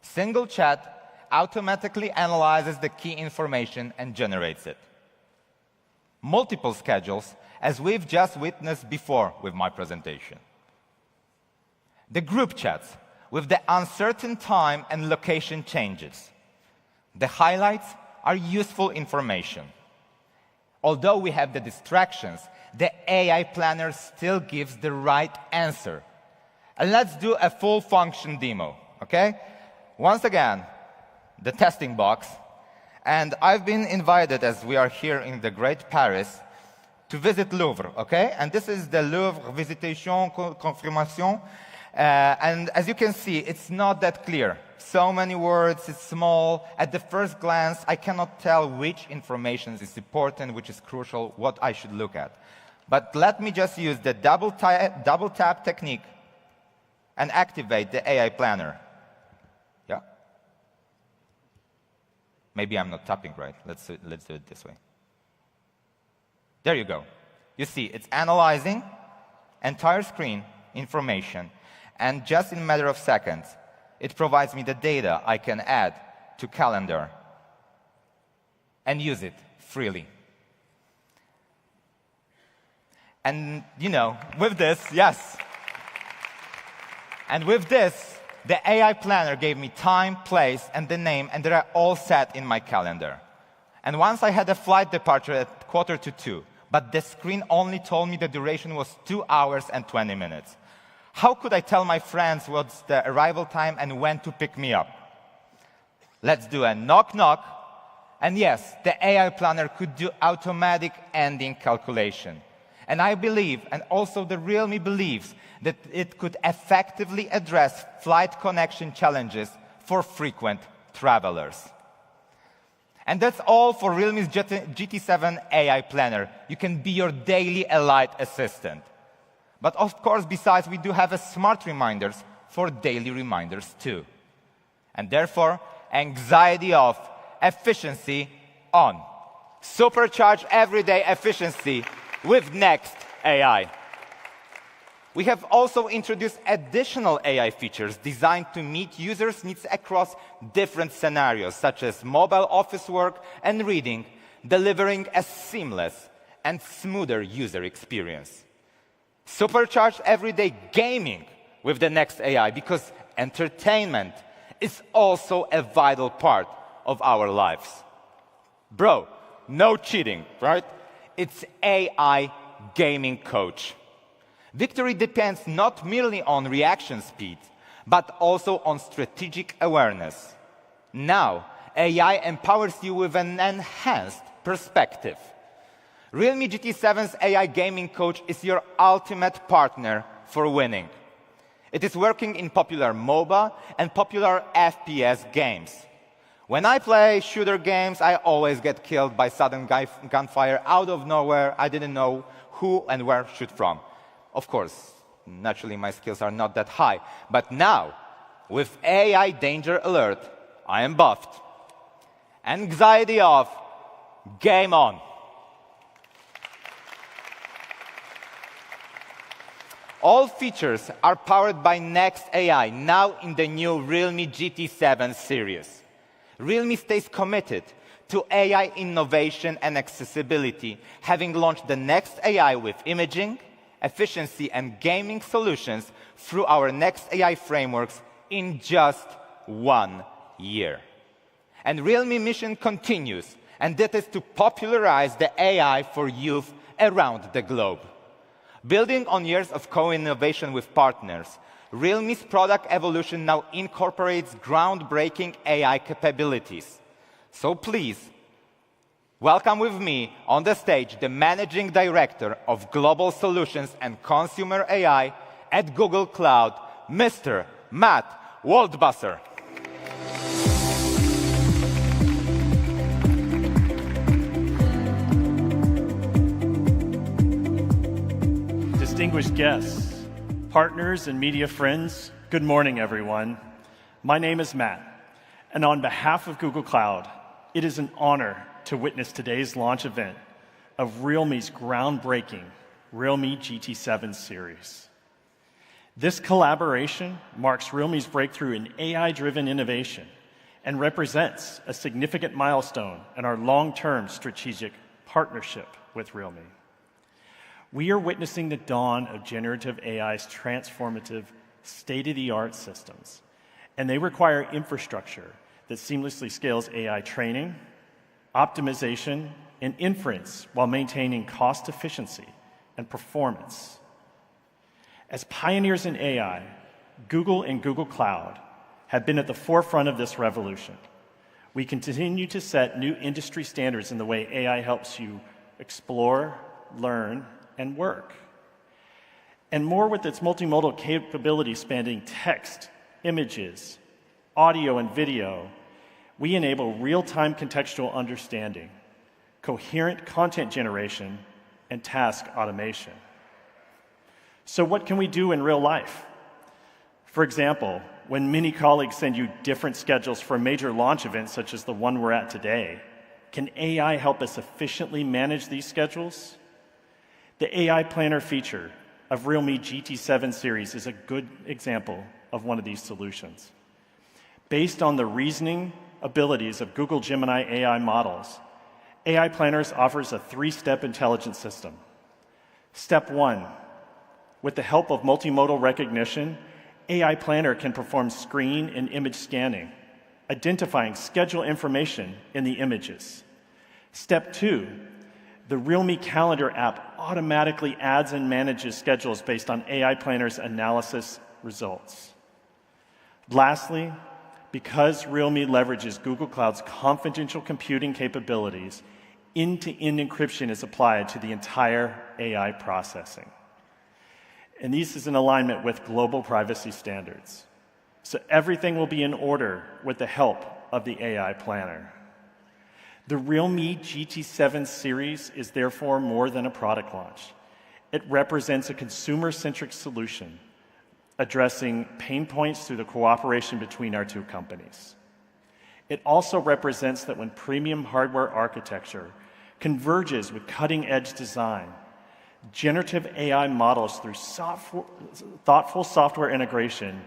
Single chat automatically analyzes the key information and generates it. Multiple schedules, as we've just witnessed before with my presentation. The group chats, with the uncertain time and location changes. The highlights are useful information. Although we have the distractions, the AI Planner still gives the right answer. And let's do a full function demo, okay? Once again, the testing box, and I've been invited, as we are here in the great Paris, to visit Louvre, okay? And this is the Louvre Visitation Confirmation, and as you can see, it's not that clear. So many words, it's small. At the first glance, I cannot tell which information is important, which is crucial, what I should look at. But let me just use the double tap technique and activate the AI Planner. Maybe I'm not tapping right. Let's do it this way. There you go. You see, it's analyzing entire screen information, and just in a matter of seconds, It provides me the data I can add to calendar and use it freely. And, with this, yes. And with this, the AI planner gave me time, place, and the name, and they're all set in my calendar. And once I had a flight departure at 1:45, but the screen only told me the duration was 2 hours and 20 minutes. How could I tell my friends what's the arrival time and when to pick me up? Let's do a knock-knock. And yes, the AI planner could do automatic ending calculation. And I believe, and also the realme believes, that it could effectively address flight connection challenges for frequent travelers. And that's all for realme's GT7 AI planner. You can be your daily Elite assistant. But of course, besides, we do have a smart reminders for daily reminders too. And therefore, anxiety off, efficiency on. Supercharge everyday efficiency with Next AI. We have also introduced additional AI features designed to meet users' needs across different scenarios, such as mobile office work and reading, delivering a seamless and smoother user experience. Supercharge everyday gaming with the Next AI, because entertainment is also a vital part of our lives. Bro, no cheating, right? It's AI gaming coach. Victory depends not merely on reaction speed, but also on strategic awareness. Now, AI empowers you with an enhanced perspective. Realme GT7's AI gaming coach is your ultimate partner for winning. It is working in popular MOBA and popular FPS games. When I play shooter games, I always get killed by sudden gunfire out of nowhere. I didn't know who and where to shoot from. Of course, naturally, my skills are not that high. But now, with AI Danger Alert, I am buffed. Anxiety off, game on. All features are powered by Next AI, now in the new Realme GT7 series. Realme stays committed to AI innovation and accessibility, having launched the Next AI with imaging, efficiency, and gaming solutions through our Next AI frameworks in just 1 year. And Realme mission continues, and that is to popularize the AI for youth around the globe. Building on years of co-innovation with partners, Realme's product evolution now incorporates groundbreaking AI capabilities. So please, welcome with me on the stage the Managing Director of Global Solutions and Consumer AI at Google Cloud, Mr. Matt Waldbusser. Distinguished guests, partners, and media friends, good morning, everyone. My name is Matt, and on behalf of Google Cloud, it is an honor to witness today's launch event of Realme's groundbreaking Realme GT7 series. This collaboration marks Realme's breakthrough in AI-driven innovation and represents a significant milestone in our long-term strategic partnership with Realme. We are witnessing the dawn of generative AI's transformative, state-of-the-art systems, and they require infrastructure that seamlessly scales AI training, optimization, and inference while maintaining cost efficiency and performance. As pioneers in AI, Google and Google Cloud have been at the forefront of this revolution. We continue to set new industry standards in the way AI helps you explore, learn, and work. And more with its multimodal capability spanning text, images, audio, and video, we enable real-time contextual understanding, coherent content generation, and task automation. So what can we do in real life? For example, when many colleagues send you different schedules for a major launch event such as the one we're at today, can AI help us efficiently manage these schedules? The AI Planner feature of Realme GT7 series is a good example of one of these solutions. Based on the reasoning abilities of Google Gemini AI models, AI Planners offers a three-step intelligence system. Step 1, with the help of multimodal recognition, AI Planner can perform screen and image scanning, identifying schedule information in the images. Step 2, the realme Calendar app automatically adds and manages schedules based on AI Planner's analysis results. Lastly, because realme leverages Google Cloud's confidential computing capabilities, end-to-end encryption is applied to the entire AI processing. And this is in alignment with global privacy standards. So everything will be in order with the help of the AI Planner. The realme GT7 series is therefore more than a product launch. It represents a consumer-centric solution addressing pain points through the cooperation between our two companies. It also represents that when premium hardware architecture converges with cutting-edge design, generative AI models through thoughtful software integration,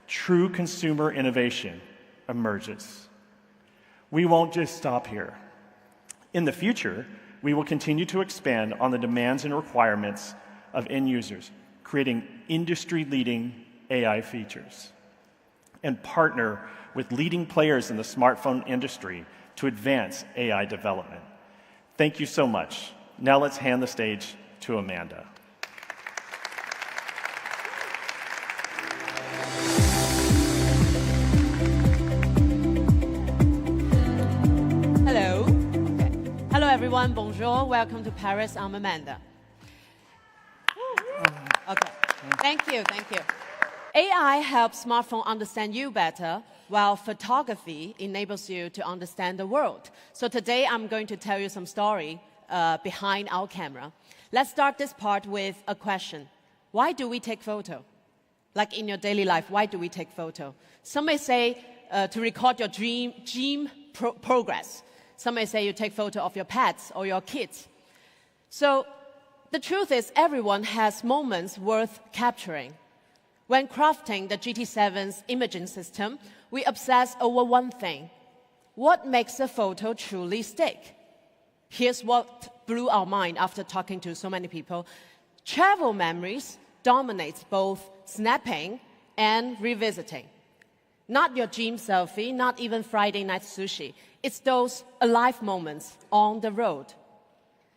true consumer innovation emerges. We won't just stop here. In the future, we will continue to expand on the demands and requirements of end users, creating industry-leading AI features, and partner with leading players in the smartphone industry to advance AI development. Thank you so much. Now let's hand the stage to Amanda. Hello. Okay. Hello, everyone. Bonjour. Welcome to Paris. I'm Amanda. Okay. Thank you. Thank you. AI helps smartphone understand you better, while photography enables you to understand the world. So today I'm going to tell you some story behind our camera. Let's start this part with a question. Why do we take photo? Like in your daily life, why do we take photo? Some may say to record your gym progress. Some may say you take photo of your pets or your kids. So the truth is everyone has moments worth capturing. When crafting the GT7's imaging system, we obsess over one thing. What makes a photo truly stick? Here's what blew our mind after talking to so many people. Travel memories dominates both snapping and revisiting. Not your gym selfie, not even Friday night sushi. It's those alive moments on the road.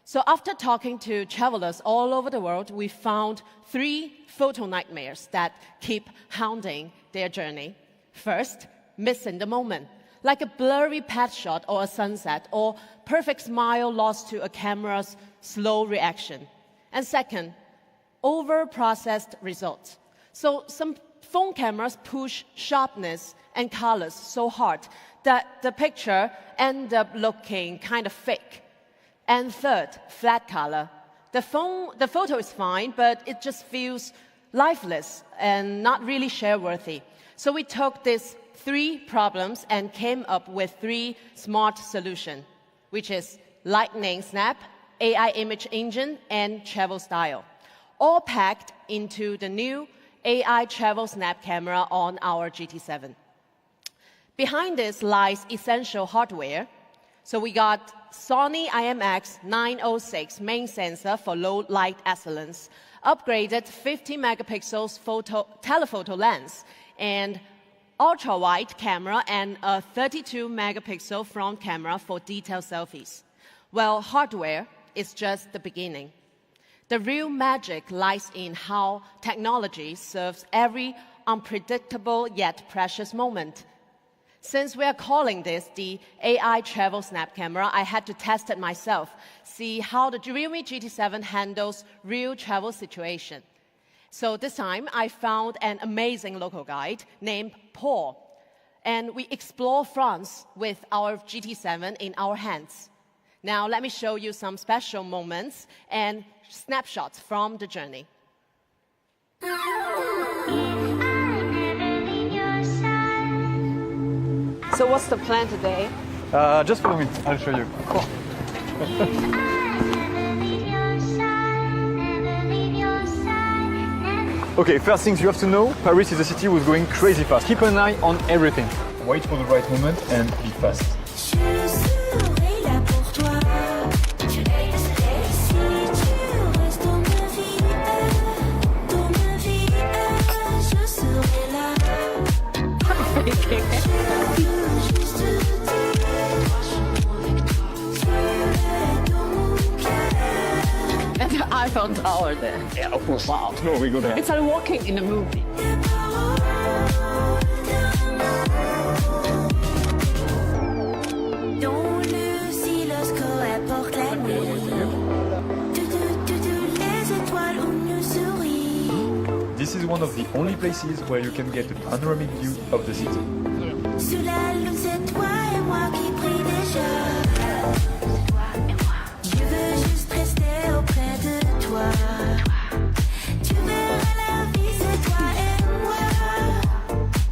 So after talking to travelers all over the world, we found 3 photo nightmares that keep hounding their journey. First, missing the moment, like a blurry pet shot or a sunset, or perfect smile lost to a camera's slow reaction. And second, over-processed results. So some phone cameras push sharpness and colors so hard that the picture ends up looking kind of fake. And third, flat color. The photo is fine, but it just feels lifeless and not really share-worthy. So we took these 3 problems and came up with 3 smart solutions, which is Lightning Snap, AI Image Engine, and Travel Style, all packed into the new AI Travel Snap camera on our GT7. Behind this lies essential hardware. So we got Sony IMX906 main sensor for low light excellence, upgraded 50 megapixels telephoto lens, and ultra-wide camera and a 32 megapixel front camera for detailed selfies. Well, hardware is just the beginning. The real magic lies in how technology serves every unpredictable yet precious moment. Since we are calling this the AI Travel Snap camera, I had to test it myself, see how the realme GT7 handles real travel situation. So this time, I found an amazing local guide named Paul, and we explore France with our GT7 in our hands. Now, let me show you some special moments and snapshots from the journey. So what's the plan today? Just follow me, I'll show you. Cool. Okay, first things you have to know, Paris is a city who's going crazy fast. Keep an eye on everything. wait for the right moment and be fast. And the iPhone tower there. Yeah, of course. Wow. No, we go there. It's like walking in a movie. This is one of the only places where you can get a panoramic view of the city. Sous la lune, c'est toi et moi qui prie déjà. Je veux juste rester auprès de toi. Tu verras la vie, c'est toi et moi.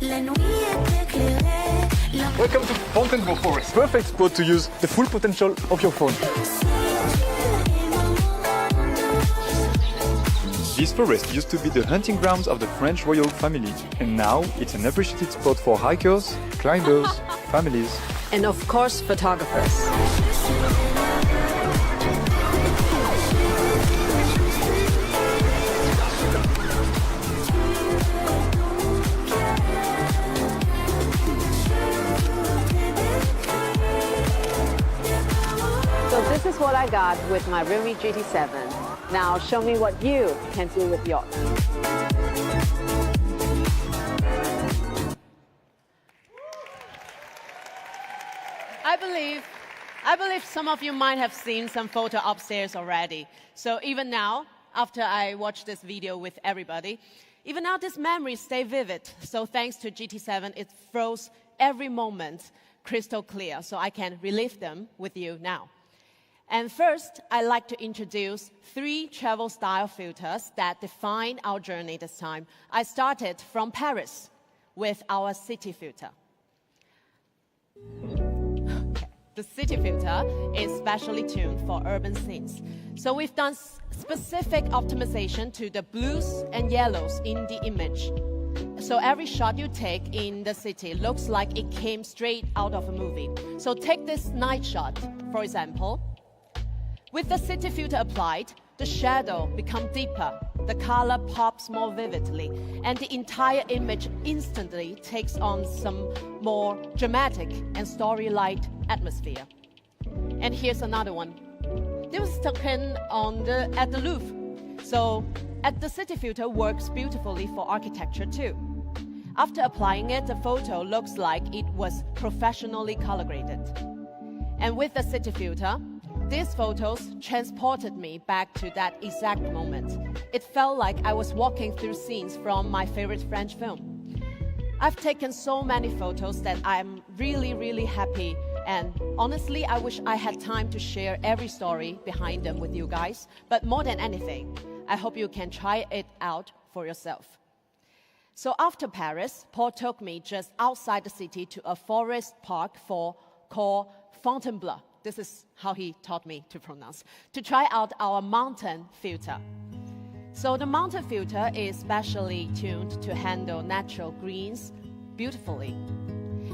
La nuit est éclairée. Welcome to Fontainebleau Forest. Perfect spot to use the full potential of your phone. This forest used to be the hunting grounds of the French royal family, and now it's an appreciated spot for hikers, climbers, families, and of course, photographers. So this is what I got with my Realme GT7. Now show me what you can do with yours. I believe some of you might have seen some photo upstairs already. So even now, after I watch this video with everybody, even now these memories stay vivid. So thanks to GT7, it froze every moment crystal clear, so I can relive them with you now. And first, I'd like to introduce 3 travel style filters that define our journey this time. I started from Paris with our city filter. The city filter is specially tuned for urban scenes. So we've done specific optimization to the blues and yellows in the image. So every shot you take in the city looks like it came straight out of a movie. So take this night shot, for example. With the city filter applied, the shadow becomes deeper, the color pops more vividly, and the entire image instantly takes on some more dramatic and story-like atmosphere. And here's another one. This was taken at the Louvre. So the city filter works beautifully for architecture too. After applying it, the photo looks like it was professionally color graded. And with the city filter, these photos transported me back to that exact moment. It felt like I was walking through scenes from my favorite French film. I've taken so many photos that I'm really, really happy, and honestly, I wish I had time to share every story behind them with you guys. But more than anything, I hope you can try it out for yourself. So after Paris, Paul took me just outside the city to a forest park called Fontainebleau. This is how he taught me to pronounce, to try out our mountain filter. So the mountain filter is specially tuned to handle natural greens beautifully.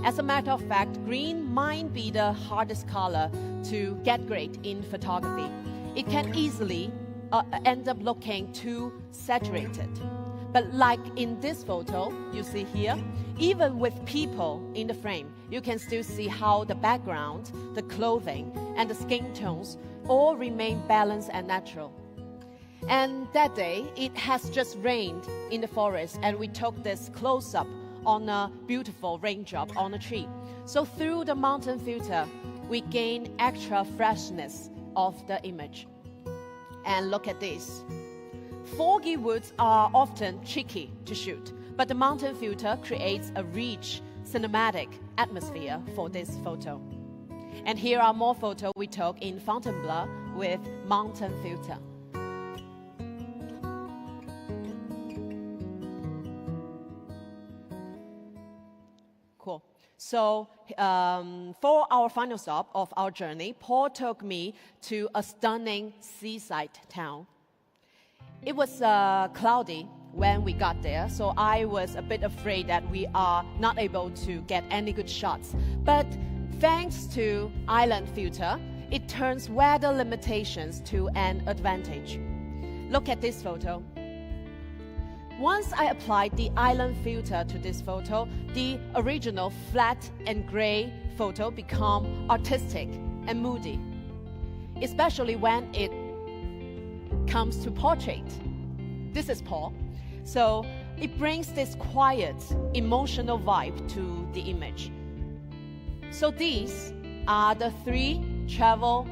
As a matter of fact, green might be the hardest color to get great in photography. It can easily end up looking too saturated. But like in this photo you see here, even with people in the frame, you can still see how the background, the clothing, and the skin tones all remain balanced and natural. And that day, it has just rained in the forest, and we took this close-up on a beautiful raindrop on a tree. So through the mountain filter, we gain extra freshness of the image. And look at this. Foggy woods are often tricky to shoot, but the mountain filter creates a rich, cinematic atmosphere for this photo. And here are more photos we took in Fontainebleau with mountain filter. Cool. So for our final stop of our journey, Paul took me to a stunning seaside town. It was cloudy when we got there, so I was a bit afraid that we are not able to get any good shots. But thanks to island filter, it turns weather limitations to an advantage. Look at this photo. Once I applied the island filter to this photo, the original flat and gray photo become artistic and moody, especially when it comes to portrait. This is Paul. So it brings this quiet, emotional vibe to the image. So these are the 3 travel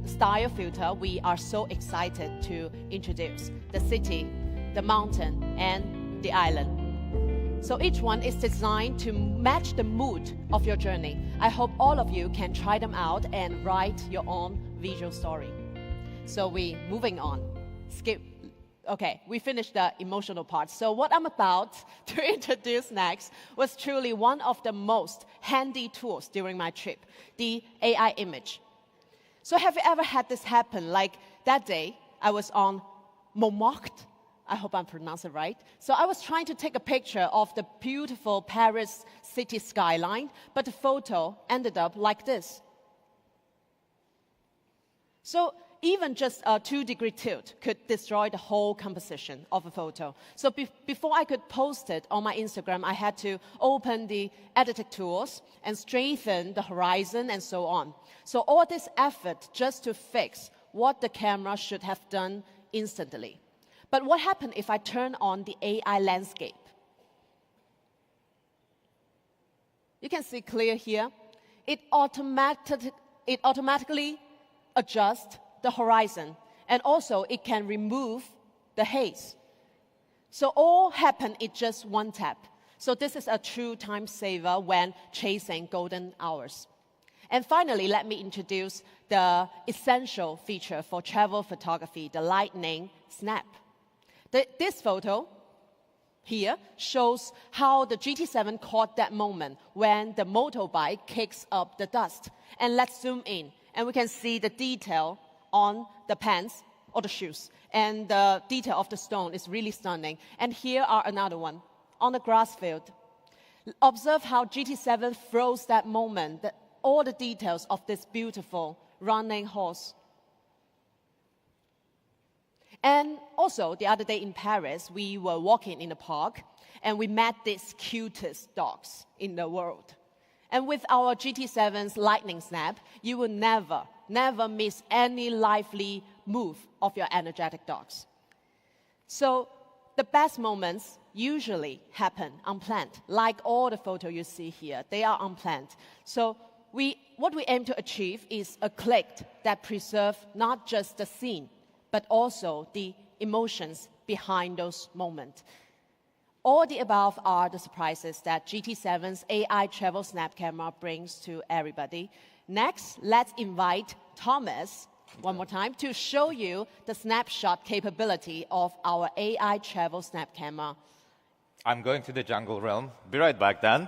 style filter we are so excited to introduce: the city, the mountain, and the island. So each one is designed to match the mood of your journey. I hope all of you can try them out and write your own visual story. So we moving on. Skip. Okay, we finished the emotional part. So what I'm about to introduce next was truly one of the most handy tools during my trip, the AI image. So have you ever had this happen? Like that day, I was on Montmartre. I hope I'm pronouncing it right. So I was trying to take a picture of the beautiful Paris city skyline, but the photo ended up like this. So even just a 2-degree tilt could destroy the whole composition of a photo. So before I could post it on my Instagram, I had to open the editing tools and straighten the horizon and so on. So all this effort just to fix what the camera should have done instantly. But what happened if I turn on the AI landscape? You can see clear here. It automatically adjusts the horizon, and also it can remove the haze. So all happened in just one tap. So this is a true time saver when chasing golden hours. And finally, let me introduce the essential feature for travel photography, the lightning snap. This photo here shows how the GT7 caught that moment when the motorbike kicks up the dust. And let's zoom in, and we can see the detail on the pants or the shoes. And the detail of the stone is really stunning. And here are another one on the grass field. Observe how GT7 froze that moment, all the details of this beautiful running horse. And also, the other day in Paris, we were walking in the park, and we met these cutest dogs in the world. And with our GT7's lightning snap, you will never miss any lively move of your energetic dogs. So the best moments usually happen unplanned. Like all the photos you see here, they are unplanned. So what we aim to achieve is a click that preserves not just the scene, but also the emotions behind those moments. All the above are the surprises that GT7's AI travel snap camera brings to everybody. Next, let's invite Thomas, one more time, to show you the snapshot capability of our AI travel snap camera. I'm going to the jungle realm. Be right back then.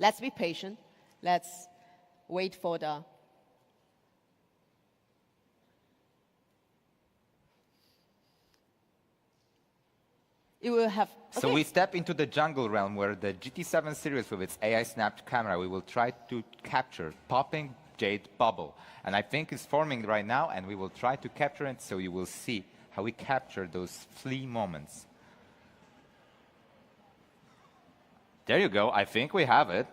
Let's be patient. Let's wait for the... You will have... Okay. So we step into the jungle realm where the GT7 series with its AI snapped camera, we will try to capture popping jade bubble. And I think it's forming right now, and we will try to capture it so you will see how we capture those flea moments. There you go. I think we have it.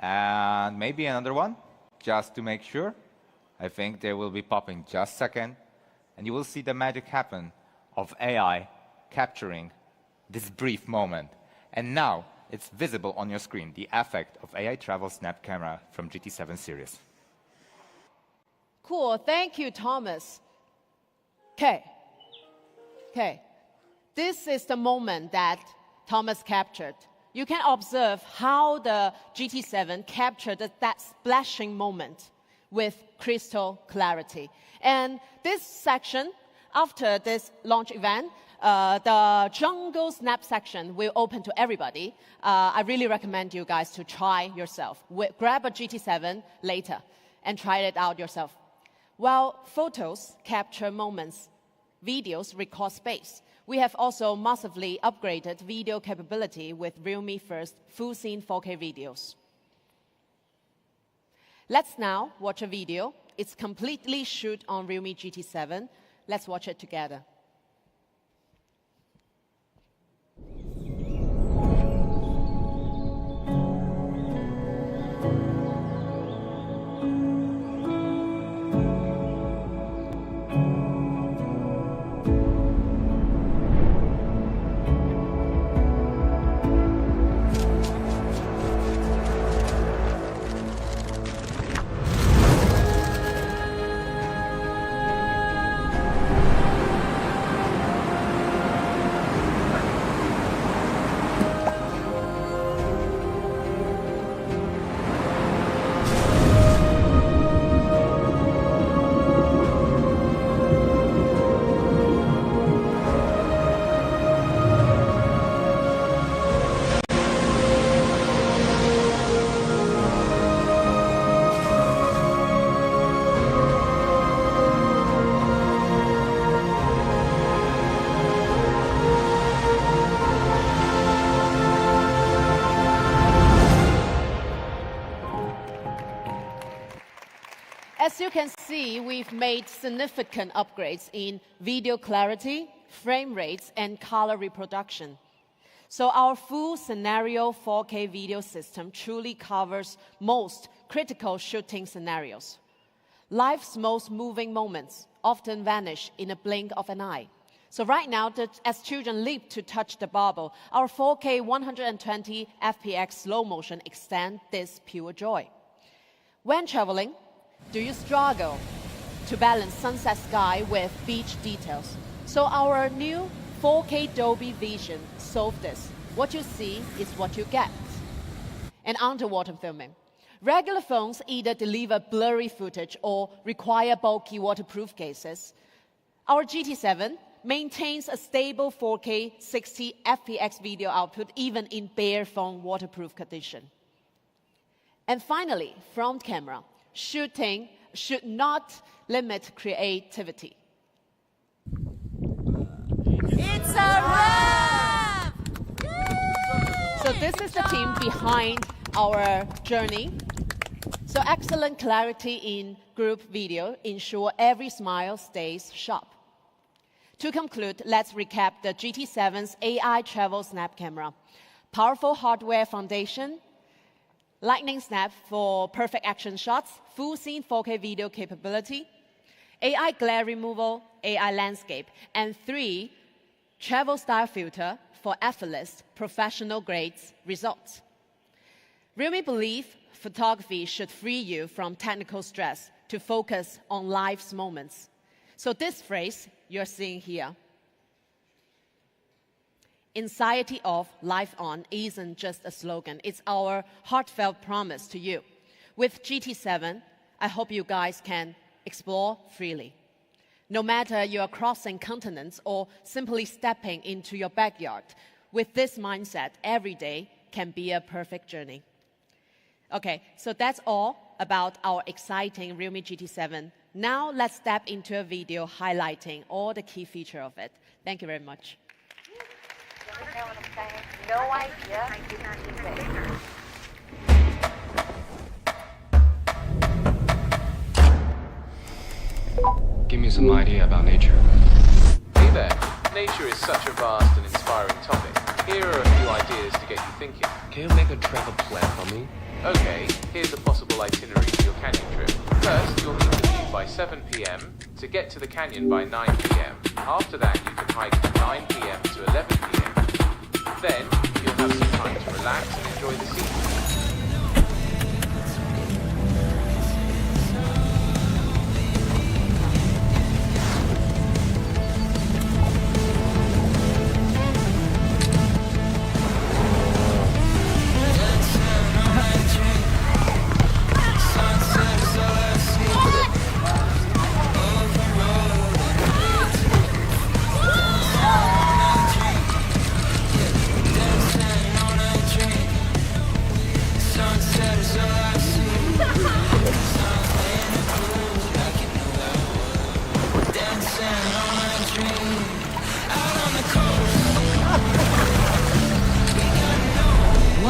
And maybe another one, just to make sure. I think they will be popping just a second. And you will see the magic happen of AI capturing this brief moment. And now it's visible on your screen, the effect of AI Travel Snap Camera from GT7 series. Cool. Thank you, Thomas. Okay. This is the moment that Thomas captured. You can observe how the GT7 captured that splashing moment with crystal clarity. And this section, after this launch event, the jungle snap section will open to everybody. I really recommend you guys to try yourself. Grab a GT7 later and try it out yourself. Well, photos capture moments videos record space. We have also massively upgraded video capability with Realme first full scene 4K videos. Let's now watch a video. It's completely shot on Realme GT7. Let's watch it together. As you can see, we've made significant upgrades in video clarity, frame rates, and color reproduction. So our full scenario 4K video system truly covers most critical shooting scenarios. Life's most moving moments often vanish in a blink of an eye. So right now, as children leap to touch the bubble, our 4K 120 fps slow motion extend this pure joy. When traveling, do you struggle to balance sunset sky with beach details? So our new 4K Dolby Vision solves this. What you see is what you get. And underwater filming. Regular phones either deliver blurry footage or require bulky waterproof cases. Our GT7 maintains a stable 4K 60 fps video output even in bare phone waterproof condition. And finally, front camera. Shooting should not limit creativity. It's a wrap! So this is the team behind our journey. So excellent clarity in group video ensure every smile stays sharp. To conclude, let's recap the GT7's AI travel snap camera. Powerful hardware foundation, lightning snap for perfect action shots, full scene 4K video capability, AI glare removal, AI landscape, and 3 travel style filter for effortless professional grades results. Realme believe photography should free you from technical stress to focus on life's moments. So this phrase you're seeing here, anxiety off, life on, isn't just a slogan. It's our heartfelt promise to you. With GT7, I hope you guys can explore freely. No matter you are crossing continents or simply stepping into your backyard, with this mindset, every day can be a perfect journey. Okay, so that's all about our exciting Realme GT7. Now let's step into a video highlighting all the key features of it. Thank you very much. No idea. Give me some idea about nature. Hey there. Nature is such a vast and inspiring topic. Here are a few ideas to get you thinking. Can you make a travel plan for me? Okay, here's a possible itinerary for your canyon trip. First, you'll need to leave by 7 p.m. to get to the canyon by 9 p.m. After that, you can hike from 9 p.m. to 11 p.m. Then, you'll have some time to relax and enjoy the scenery.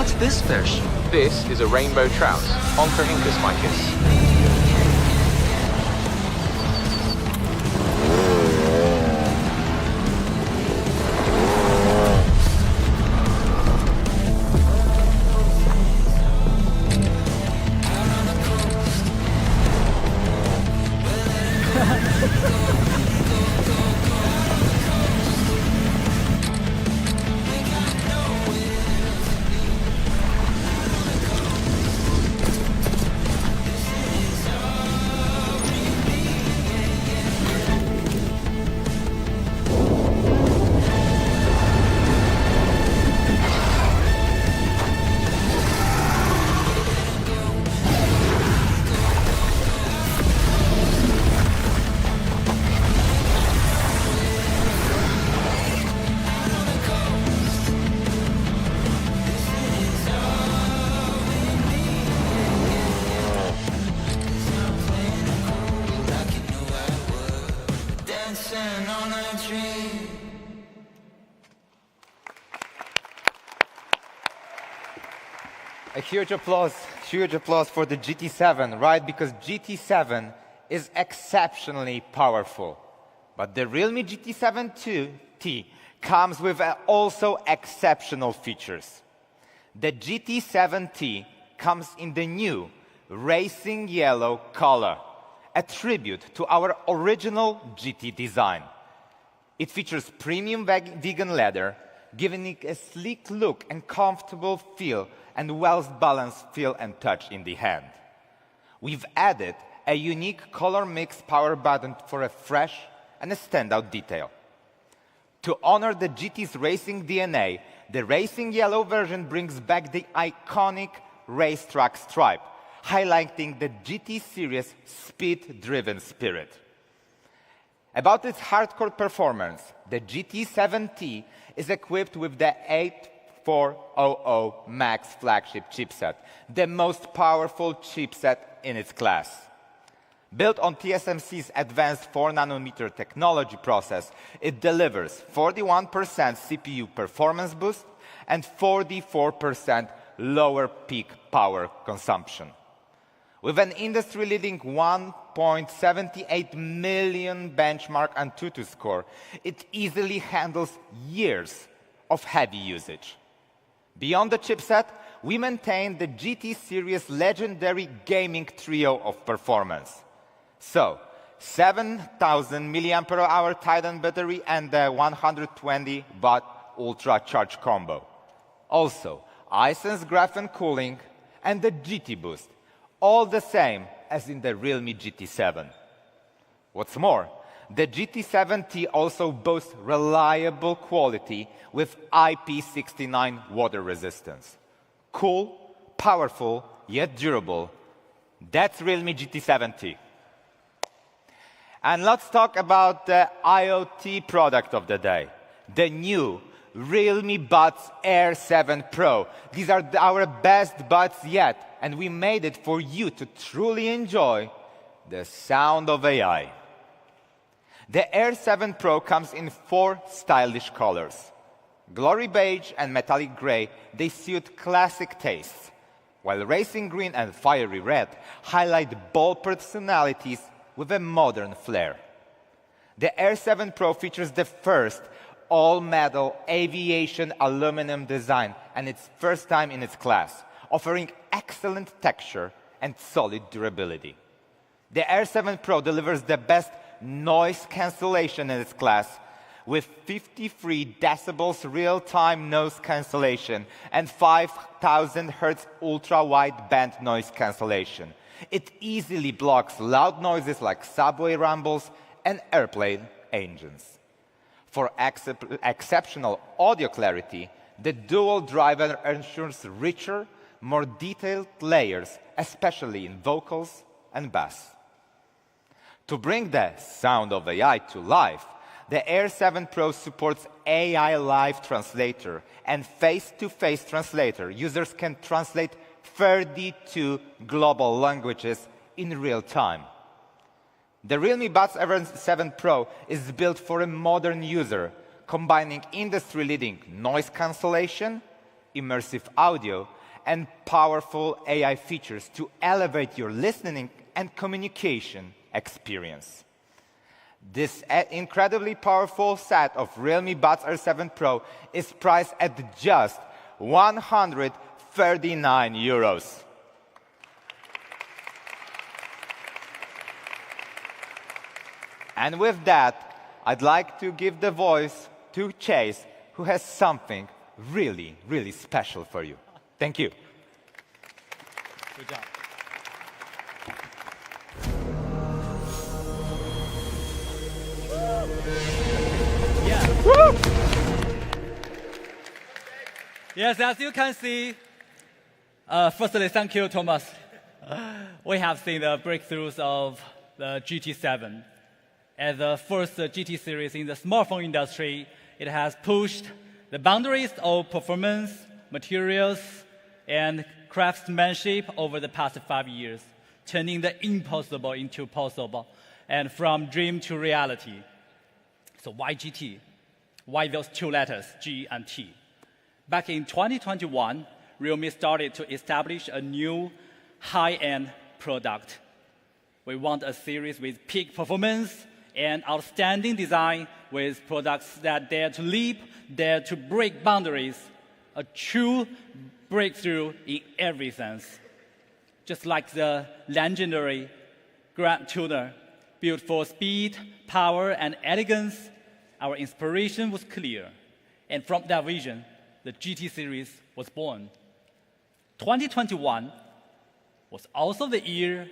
What's this fish? This is a rainbow trout, Oncorhynchus micus. A huge applause for the GT7, right? Because GT7 is exceptionally powerful. But the Realme GT7 T comes with also exceptional features. The GT7 T comes in the new racing yellow color, a tribute to our original GT design. It features premium vegan leather, giving it a sleek look and comfortable feel and well-balanced feel and touch in the hand. We've added a unique color mix power button for a fresh and a standout detail. To honor the GT's racing DNA, the racing yellow version brings back the iconic racetrack stripe, highlighting the GT series' speed-driven spirit. About its hardcore performance, the GT7T is equipped with the 8400 Max flagship chipset, the most powerful chipset in its class. Built on TSMC's advanced 4nm technology process, it delivers 41% CPU performance boost and 44% lower peak power consumption. With an industry-leading 1.78 million benchmark Antutu score, it easily handles years of heavy usage. Beyond the chipset, we maintain the GT series' legendary gaming trio of performance. So, 7,000 mAh Titan battery and the 120-watt Ultra Charge combo. Also, iSense Graphene cooling and the GT Boost, all the same as in the Realme GT7. What's more, the GT7T also boasts reliable quality with IP69 water resistance. Cool, powerful, yet durable. That's Realme GT7T. And let's talk about the IoT product of the day, the new Realme Buds Air 7 Pro. These are our best buds yet, and we made it for you to truly enjoy the sound of AI. The Air 7 Pro comes in 4 stylish colors. Glory beige and metallic gray, they suit classic tastes, while racing green and fiery red highlight bold personalities with a modern flair. The Air 7 Pro features the first all-metal aviation aluminum design, and its first time in its class, offering excellent texture and solid durability. The Air 7 Pro delivers the best noise cancellation in its class, with 53 decibels real-time noise cancellation and 5,000 Hz ultra-wide-band noise cancellation. It easily blocks loud noises like subway rumbles and airplane engines. For exceptional audio clarity, the dual driver ensures richer, more detailed layers, especially in vocals and bass. To bring the sound of AI to life, the Air 7 Pro supports AI Live Translator and face-to-face translator. Users can translate 32 global languages in real time. The Realme Buds Air 7 Pro is built for a modern user, combining industry-leading noise cancellation, immersive audio, and powerful AI features to elevate your listening and communication experience. This incredibly powerful set of Realme Buds R7 Pro is priced at just 139 euros. And with that, I'd like to give the voice to Chase, who has something really, really special for you. Thank you. Good job. Yeah. Woo! Yes, as you can see, firstly, thank you, Thomas. We have seen the breakthroughs of the GT7. As the first GT series in the smartphone industry, it has pushed the boundaries of performance, materials, and craftsmanship over the past 5 years, turning the impossible into possible, and from dream to reality. So why GT? Why those two letters, G and T? Back in 2021, Realme started to establish a new high-end product. We want a series with peak performance and outstanding design, with products that dare to leap, dare to break boundaries, a true breakthrough in every sense. Just like the legendary Grand Tuner, built for speed, power, and elegance, our inspiration was clear. And from that vision, the GT series was born. 2021 was also the year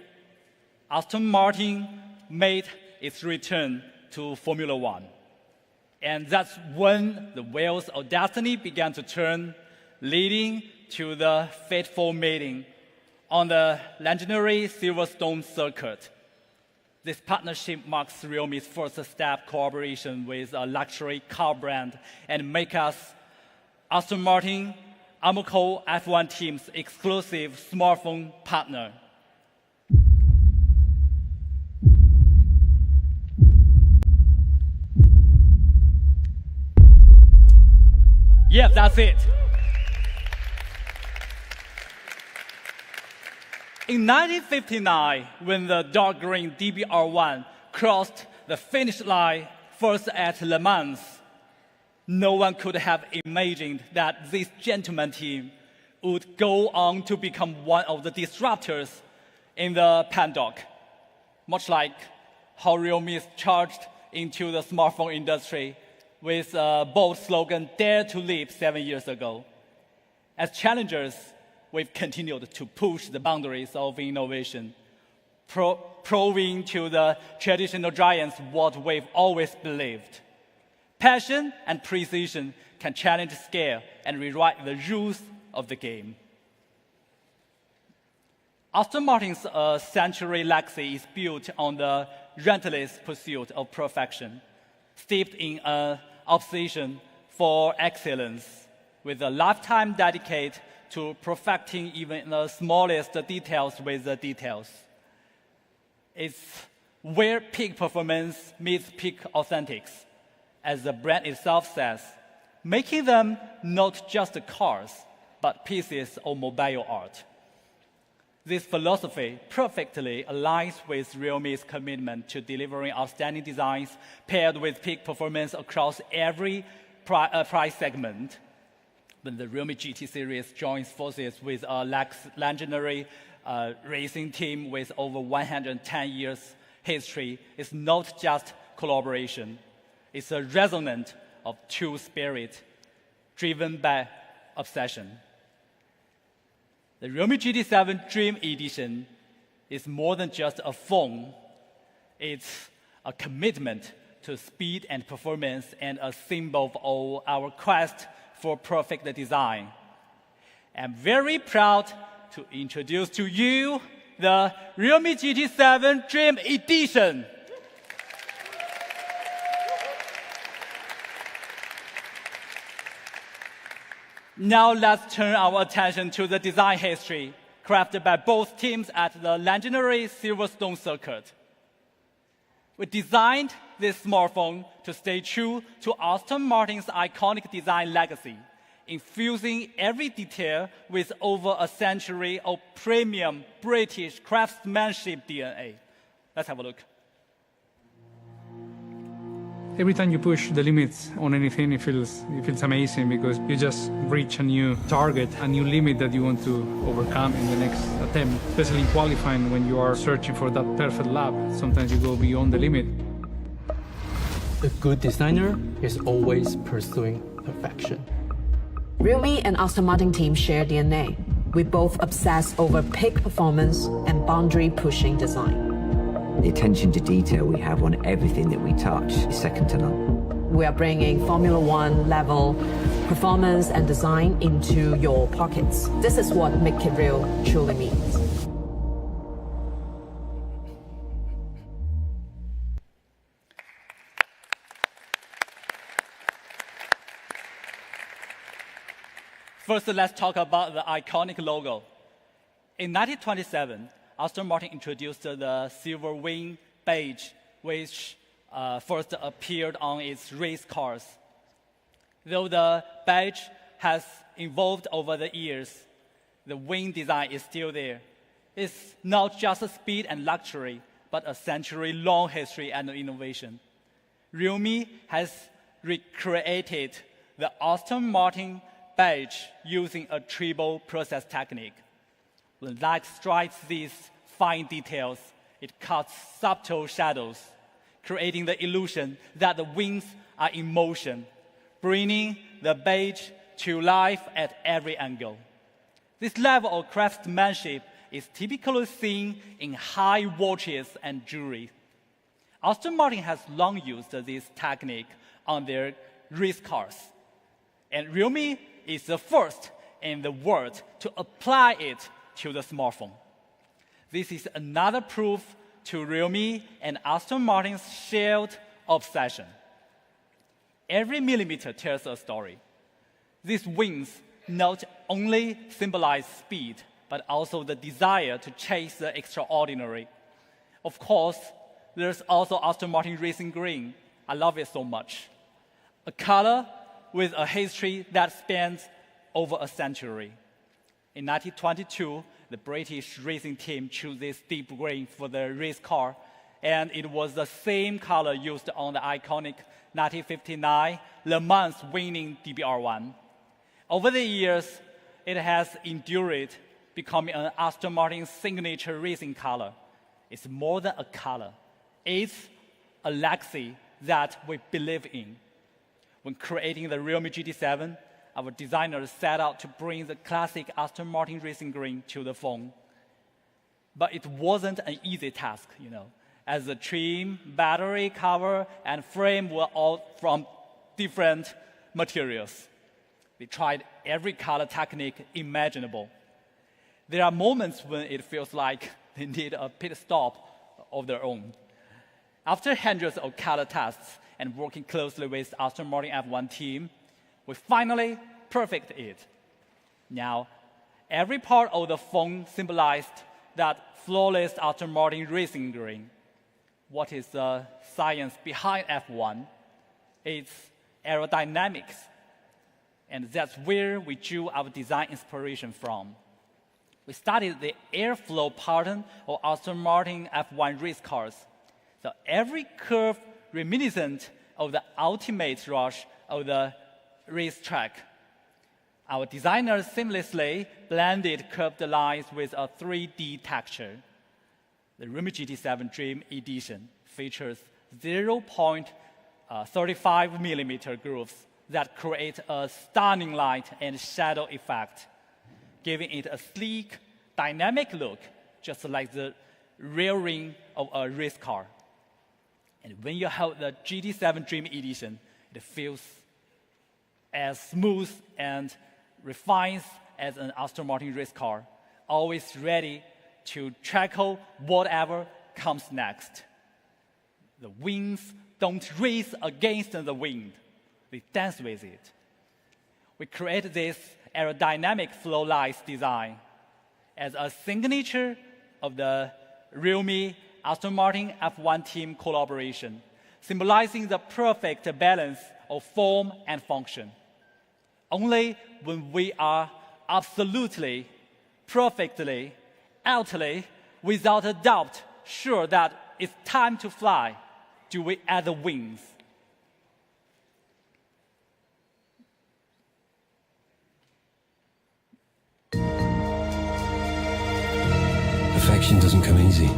Aston Martin made its return to Formula One. And that's when the wheels of destiny began to turn, leading to the fateful meeting on the legendary Silverstone circuit. This partnership marks Realme's first step collaboration with a luxury car brand and makes us Aston Martin Amoco F1 team's exclusive smartphone partner. Yeah, that's it. In 1959, when the dark green DBR1 crossed the finish line first at Le Mans, no one could have imagined that this gentleman team would go on to become one of the disruptors in the paddock, much like how Realme is charged into the smartphone industry with a bold slogan, Dare to Leap, 7 years ago. As challengers, we've continued to push the boundaries of innovation, proving to the traditional giants what we've always believed. Passion and precision can challenge scale and rewrite the rules of the game. Aston Martin's century legacy is built on the relentless pursuit of perfection, steeped in an obsession for excellence, with a lifetime dedicated to perfecting even the smallest details with the details. It's where peak performance meets peak authentics, as the brand itself says, making them not just cars, but pieces of mobile art. This philosophy perfectly aligns with Realme's commitment to delivering outstanding designs paired with peak performance across every price segment. When the Realme GT series joins forces with a legendary racing team with over 110 years history, it's not just collaboration. It's a resonance of true spirit, driven by obsession. The Realme GT7 Dream Edition is more than just a phone. It's a commitment to speed and performance and a symbol of our quest for perfect design. I'm very proud to introduce to you the Realme GT7 Dream Edition. Now let's turn our attention to the design history crafted by both teams at the legendary Silverstone circuit. We designed this smartphone to stay true to Aston Martin's iconic design legacy, infusing every detail with over a century of premium British craftsmanship DNA. Let's have a look. Every time you push the limits on anything, it feels amazing because you just reach a new target, a new limit that you want to overcome in the next attempt. Especially in qualifying, when you are searching for that perfect lap, sometimes you go beyond the limit. A good designer is always pursuing perfection. Realme and Aston Martin team share DNA. We both obsess over peak performance and boundary-pushing design. The attention to detail we have on everything that we touch is second to none. We are bringing Formula One level performance and design into your pockets. This is what Make It Real truly means. First, let's talk about the iconic logo. In 1927, Aston Martin introduced the silver wing badge, which first appeared on its race cars. Though the badge has evolved over the years, the wing design is still there. It's not just speed and luxury, but a century-long history and innovation. Realme has recreated the Aston Martin badge using a triple process technique. When light strikes these fine details, it cuts subtle shadows, creating the illusion that the wings are in motion, bringing the badge to life at every angle. This level of craftsmanship is typically seen in high watches and jewelry. Aston Martin has long used this technique on their race cars, and Realme is the first in the world to apply it to the smartphone. This is another proof to Realme and Aston Martin's shared obsession. Every millimeter tells a story. These wings not only symbolize speed, but also the desire to chase the extraordinary. Of course, there's also Aston Martin Racing Green. I love it so much. A color with a history that spans over a century. In 1922, the British racing team chose this deep green for the race car, and it was the same color used on the iconic 1959 Le Mans winning DBR1. Over the years, it has endured, becoming an Aston Martin signature racing color. It's more than a color. It's a legacy that we believe in. When creating the Realme GT7, our designers set out to bring the classic Aston Martin Racing Green to the phone. But it wasn't an easy task, as the trim, battery, cover, and frame were all from different materials. We tried every color technique imaginable. There are moments when it feels like they need a pit stop of their own. After hundreds of color tests and working closely with Aston Martin F1 team, we finally perfected it. Now, every part of the phone symbolized that flawless Aston Martin Racing Green. What is the science behind F1? It's aerodynamics. And that's where we drew our design inspiration from. We studied the airflow pattern of Aston Martin F1 race cars. So every curve reminiscent of the ultimate rush of the racetrack. Our designers seamlessly blended curved lines with a 3D texture. The Realme GT7 Dream Edition features 0.35 millimeter grooves that create a stunning light and shadow effect, giving it a sleek, dynamic look, just like the rear ring of a race car. And when you hold the GT7 Dream Edition, it feels as smooth and refined as an Aston Martin race car, always ready to tackle whatever comes next. The wings don't race against the wind. We dance with it. We create this aerodynamic flow lights design as a signature of the Realme Aston Martin F1 team collaboration, symbolizing the perfect balance of form and function. Only when we are absolutely, perfectly, utterly, without a doubt, sure that it's time to fly, do we add the wings. Perfection doesn't come easy.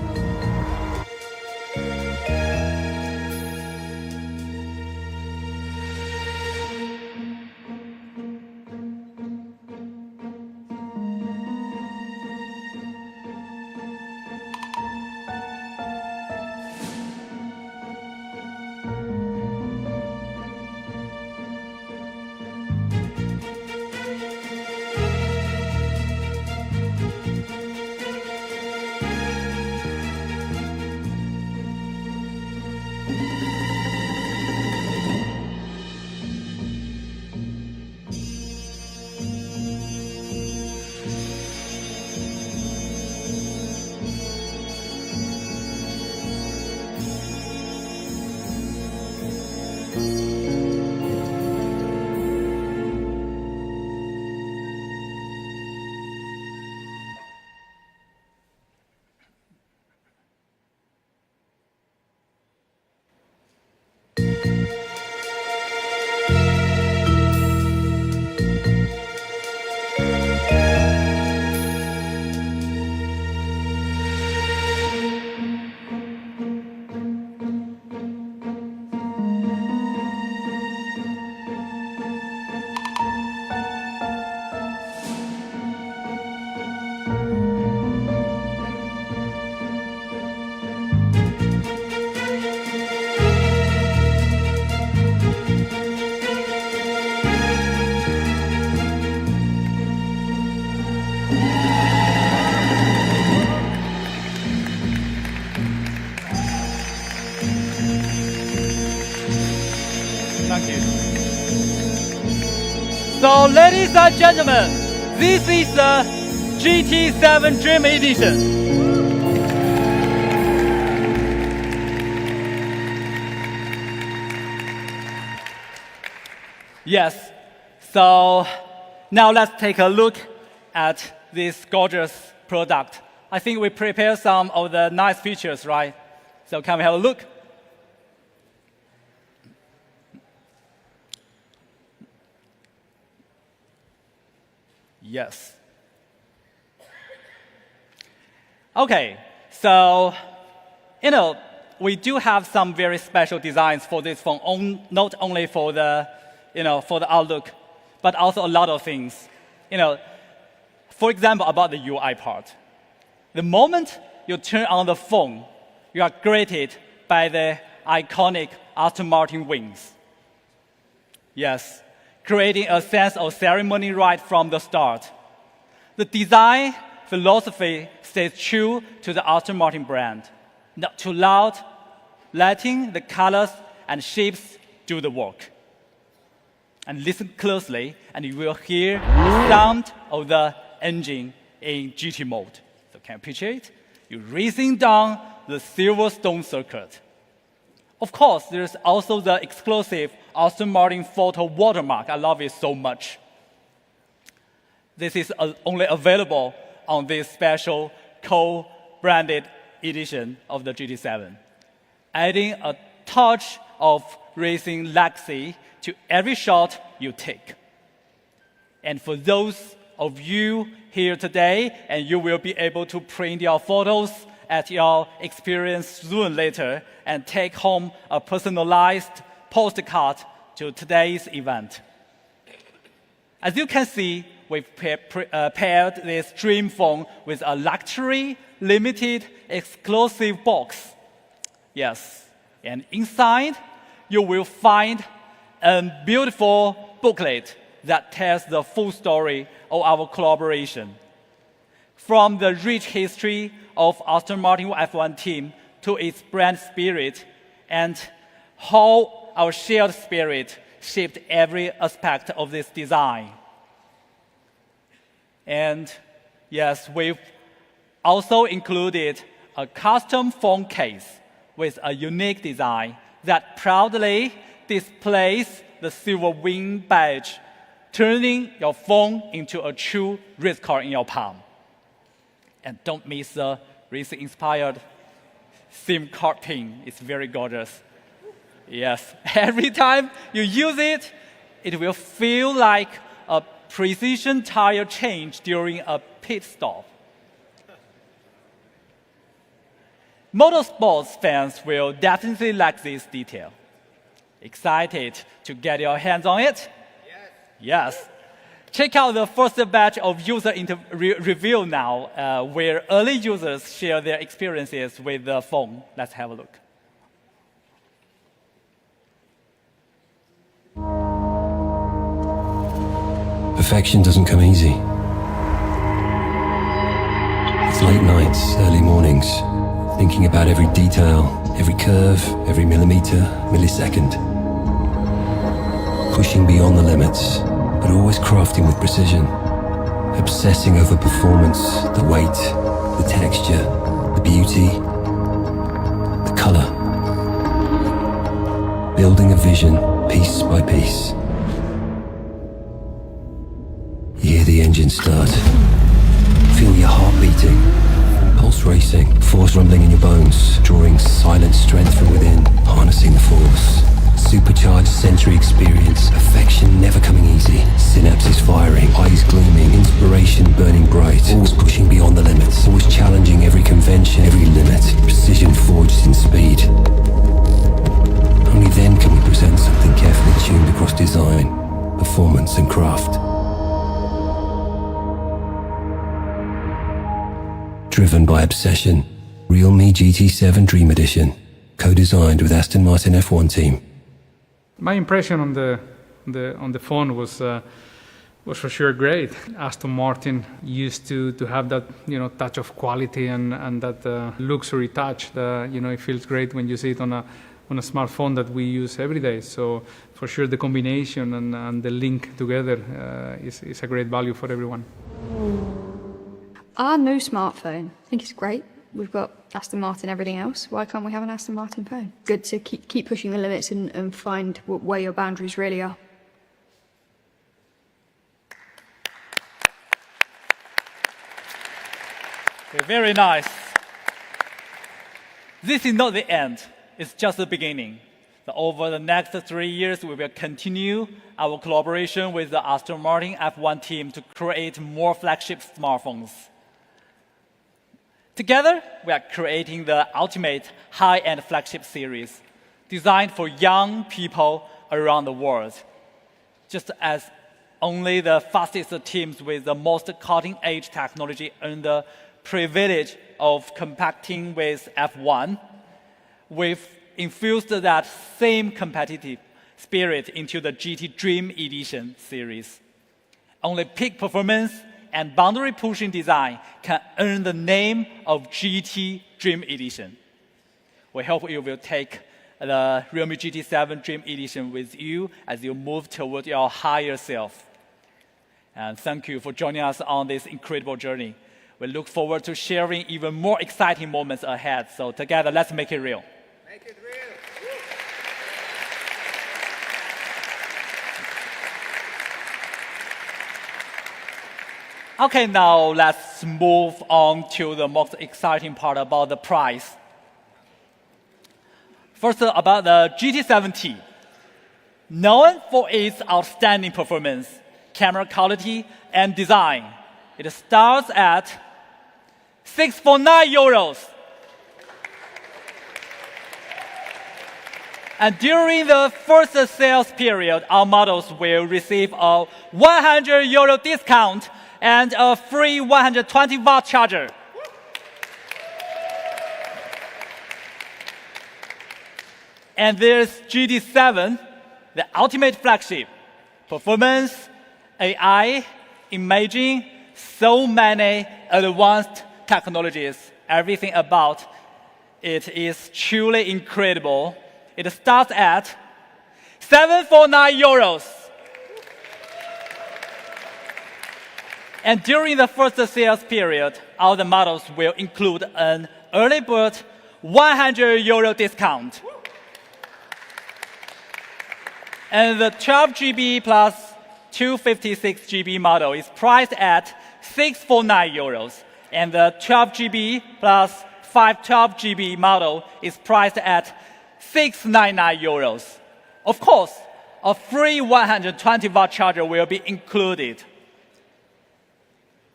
Thank you. So, ladies and gentlemen, this is the GT7 Dream Edition. Yes, so now let's take a look at this gorgeous product. I think we prepared some of the nice features, right? So can we have a look? Yes. Okay, so, we do have some very special designs for this phone, not only for the, for the outlook, but also a lot of things. For example, about the UI part. The moment you turn on the phone, you are greeted by the iconic Aston Martin wings. Yes, creating a sense of ceremony right from the start. The design philosophy stays true to the Aston Martin brand. Not too loud, letting the colors and shapes do the work. And listen closely, and you will hear the sound of the engine in GT mode. So can you picture it? You're racing down the Silverstone circuit. Of course, there's also the exclusive Aston Martin photo watermark. I love it so much. This is only available on this special co-branded edition of the GT7, adding a touch of racing legacy to every shot you take. And for those of you here today, and you will be able to print your photos at your experience soon later and take home a personalized postcard to today's event. As you can see, we've paired this dream phone with a luxury, limited, exclusive box. Yes, and inside, you will find a beautiful booklet that tells the full story of our collaboration. From the rich history of Aston Martin F1 team to its brand spirit and how our shared spirit shaped every aspect of this design. And yes, we've also included a custom phone case with a unique design that proudly displays the silver wing badge turning your phone into a true race car in your palm. And don't miss the race-inspired SIM card pin. It's very gorgeous. Yes, every time you use it, it will feel like a precision tire change during a pit stop. Motorsports fans will definitely like this detail. Excited to get your hands on it? Yes. Check out the first batch of user review now, where early users share their experiences with the phone. Let's have a look. Perfection doesn't come easy. It's late nights, early mornings, thinking about every detail, every curve, every millimeter, millisecond. Pushing beyond the limits, but always crafting with precision. Obsessing over performance, the weight, the texture, the beauty, the color. Building a vision piece by piece. You hear the engine start. Feel your heart beating. Pulse racing. Force rumbling in your bones. Drawing silent strength from within. Harnessing the force. Supercharged sensory experience. Affection never coming easy. Synapses firing. Eyes gleaming. Inspiration burning bright. Always pushing beyond the limits. Always challenging every convention, every limit. Precision forged in speed. Only then can we present something carefully tuned across design, performance and craft. Driven by obsession, realme GT7 Dream Edition, co-designed with Aston Martin F1 team. My impression on the phone was for sure great. Aston Martin used to have that touch of quality and that luxury touch. It feels great when you see it on a smartphone that we use every day. So for sure the combination and the link together is a great value for everyone. Our new smartphone, I think it's great. We've got Aston Martin, everything else. Why can't we have an Aston Martin phone? Good to keep pushing the limits and find where your boundaries really are. Okay, very nice. This is not the end. It's just the beginning. So over the next 3 years, we will continue our collaboration with the Aston Martin F1 team to create more flagship smartphones. Together, we are creating the ultimate high-end flagship series, designed for young people around the world. Just as only the fastest teams with the most cutting-edge technology earn the privilege of competing with F1, we've infused that same competitive spirit into the GT Dream Edition series. Only peak performance and boundary-pushing design can earn the name of GT Dream Edition. We hope you will take the Realme GT7 Dream Edition with you as you move toward your higher self. And thank you for joining us on this incredible journey. We look forward to sharing even more exciting moments ahead. So together, let's make it real. Make it real. Okay, now let's move on to the most exciting part about the price. First, about the GT7T. Known for its outstanding performance, camera quality, and design, it starts at €649. And during the first sales period, our models will receive a €100 discount and a free 120-watt charger. And there's GT7, the ultimate flagship. Performance, AI, imaging, so many advanced technologies. Everything about it is truly incredible. It starts at €749. And during the first sales period, all the models will include an early bird €100 discount. And the 12GB plus 256GB model is priced at €649, and the 12GB plus 512GB model is priced at €699. Of course, a free 120-watt charger will be included.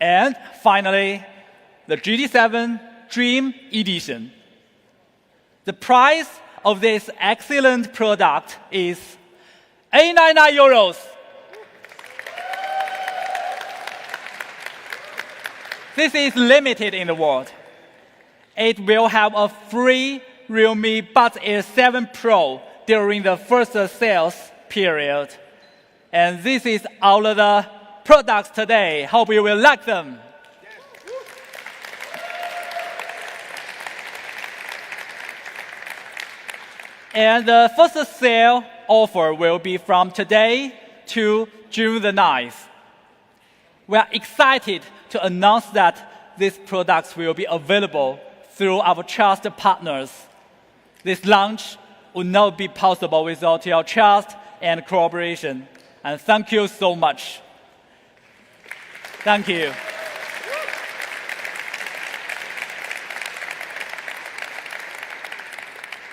And finally, the GT7 Dream Edition. The price of this excellent product is €899. This is limited in the world. It will have a free Realme Buds Air 7 Pro during the first sales period. And this is all of the products today. Hope you will like them. And the first sale offer will be from today to June the 9th. We are excited to announce that these products will be available through our trusted partners. This launch would not be possible without your trust and cooperation. And thank you so much. Thank you.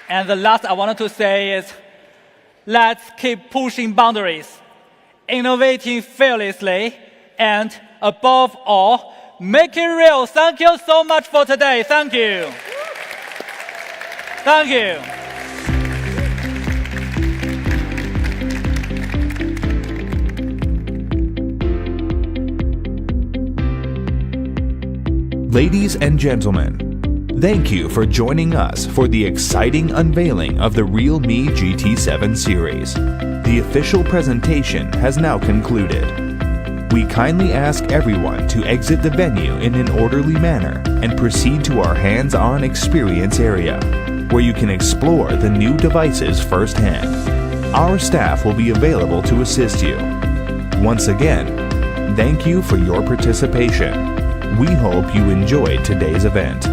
And the last I wanted to say is, let's keep pushing boundaries, innovating fearlessly, and above all, make it real. Thank you so much for today. Thank you. Thank you. Ladies and gentlemen, thank you for joining us for the exciting unveiling of the realme GT7 series. The official presentation has now concluded. We kindly ask everyone to exit the venue in an orderly manner and proceed to our hands-on experience area, where you can explore the new devices firsthand. Our staff will be available to assist you. Once again, thank you for your participation. We hope you enjoyed today's event.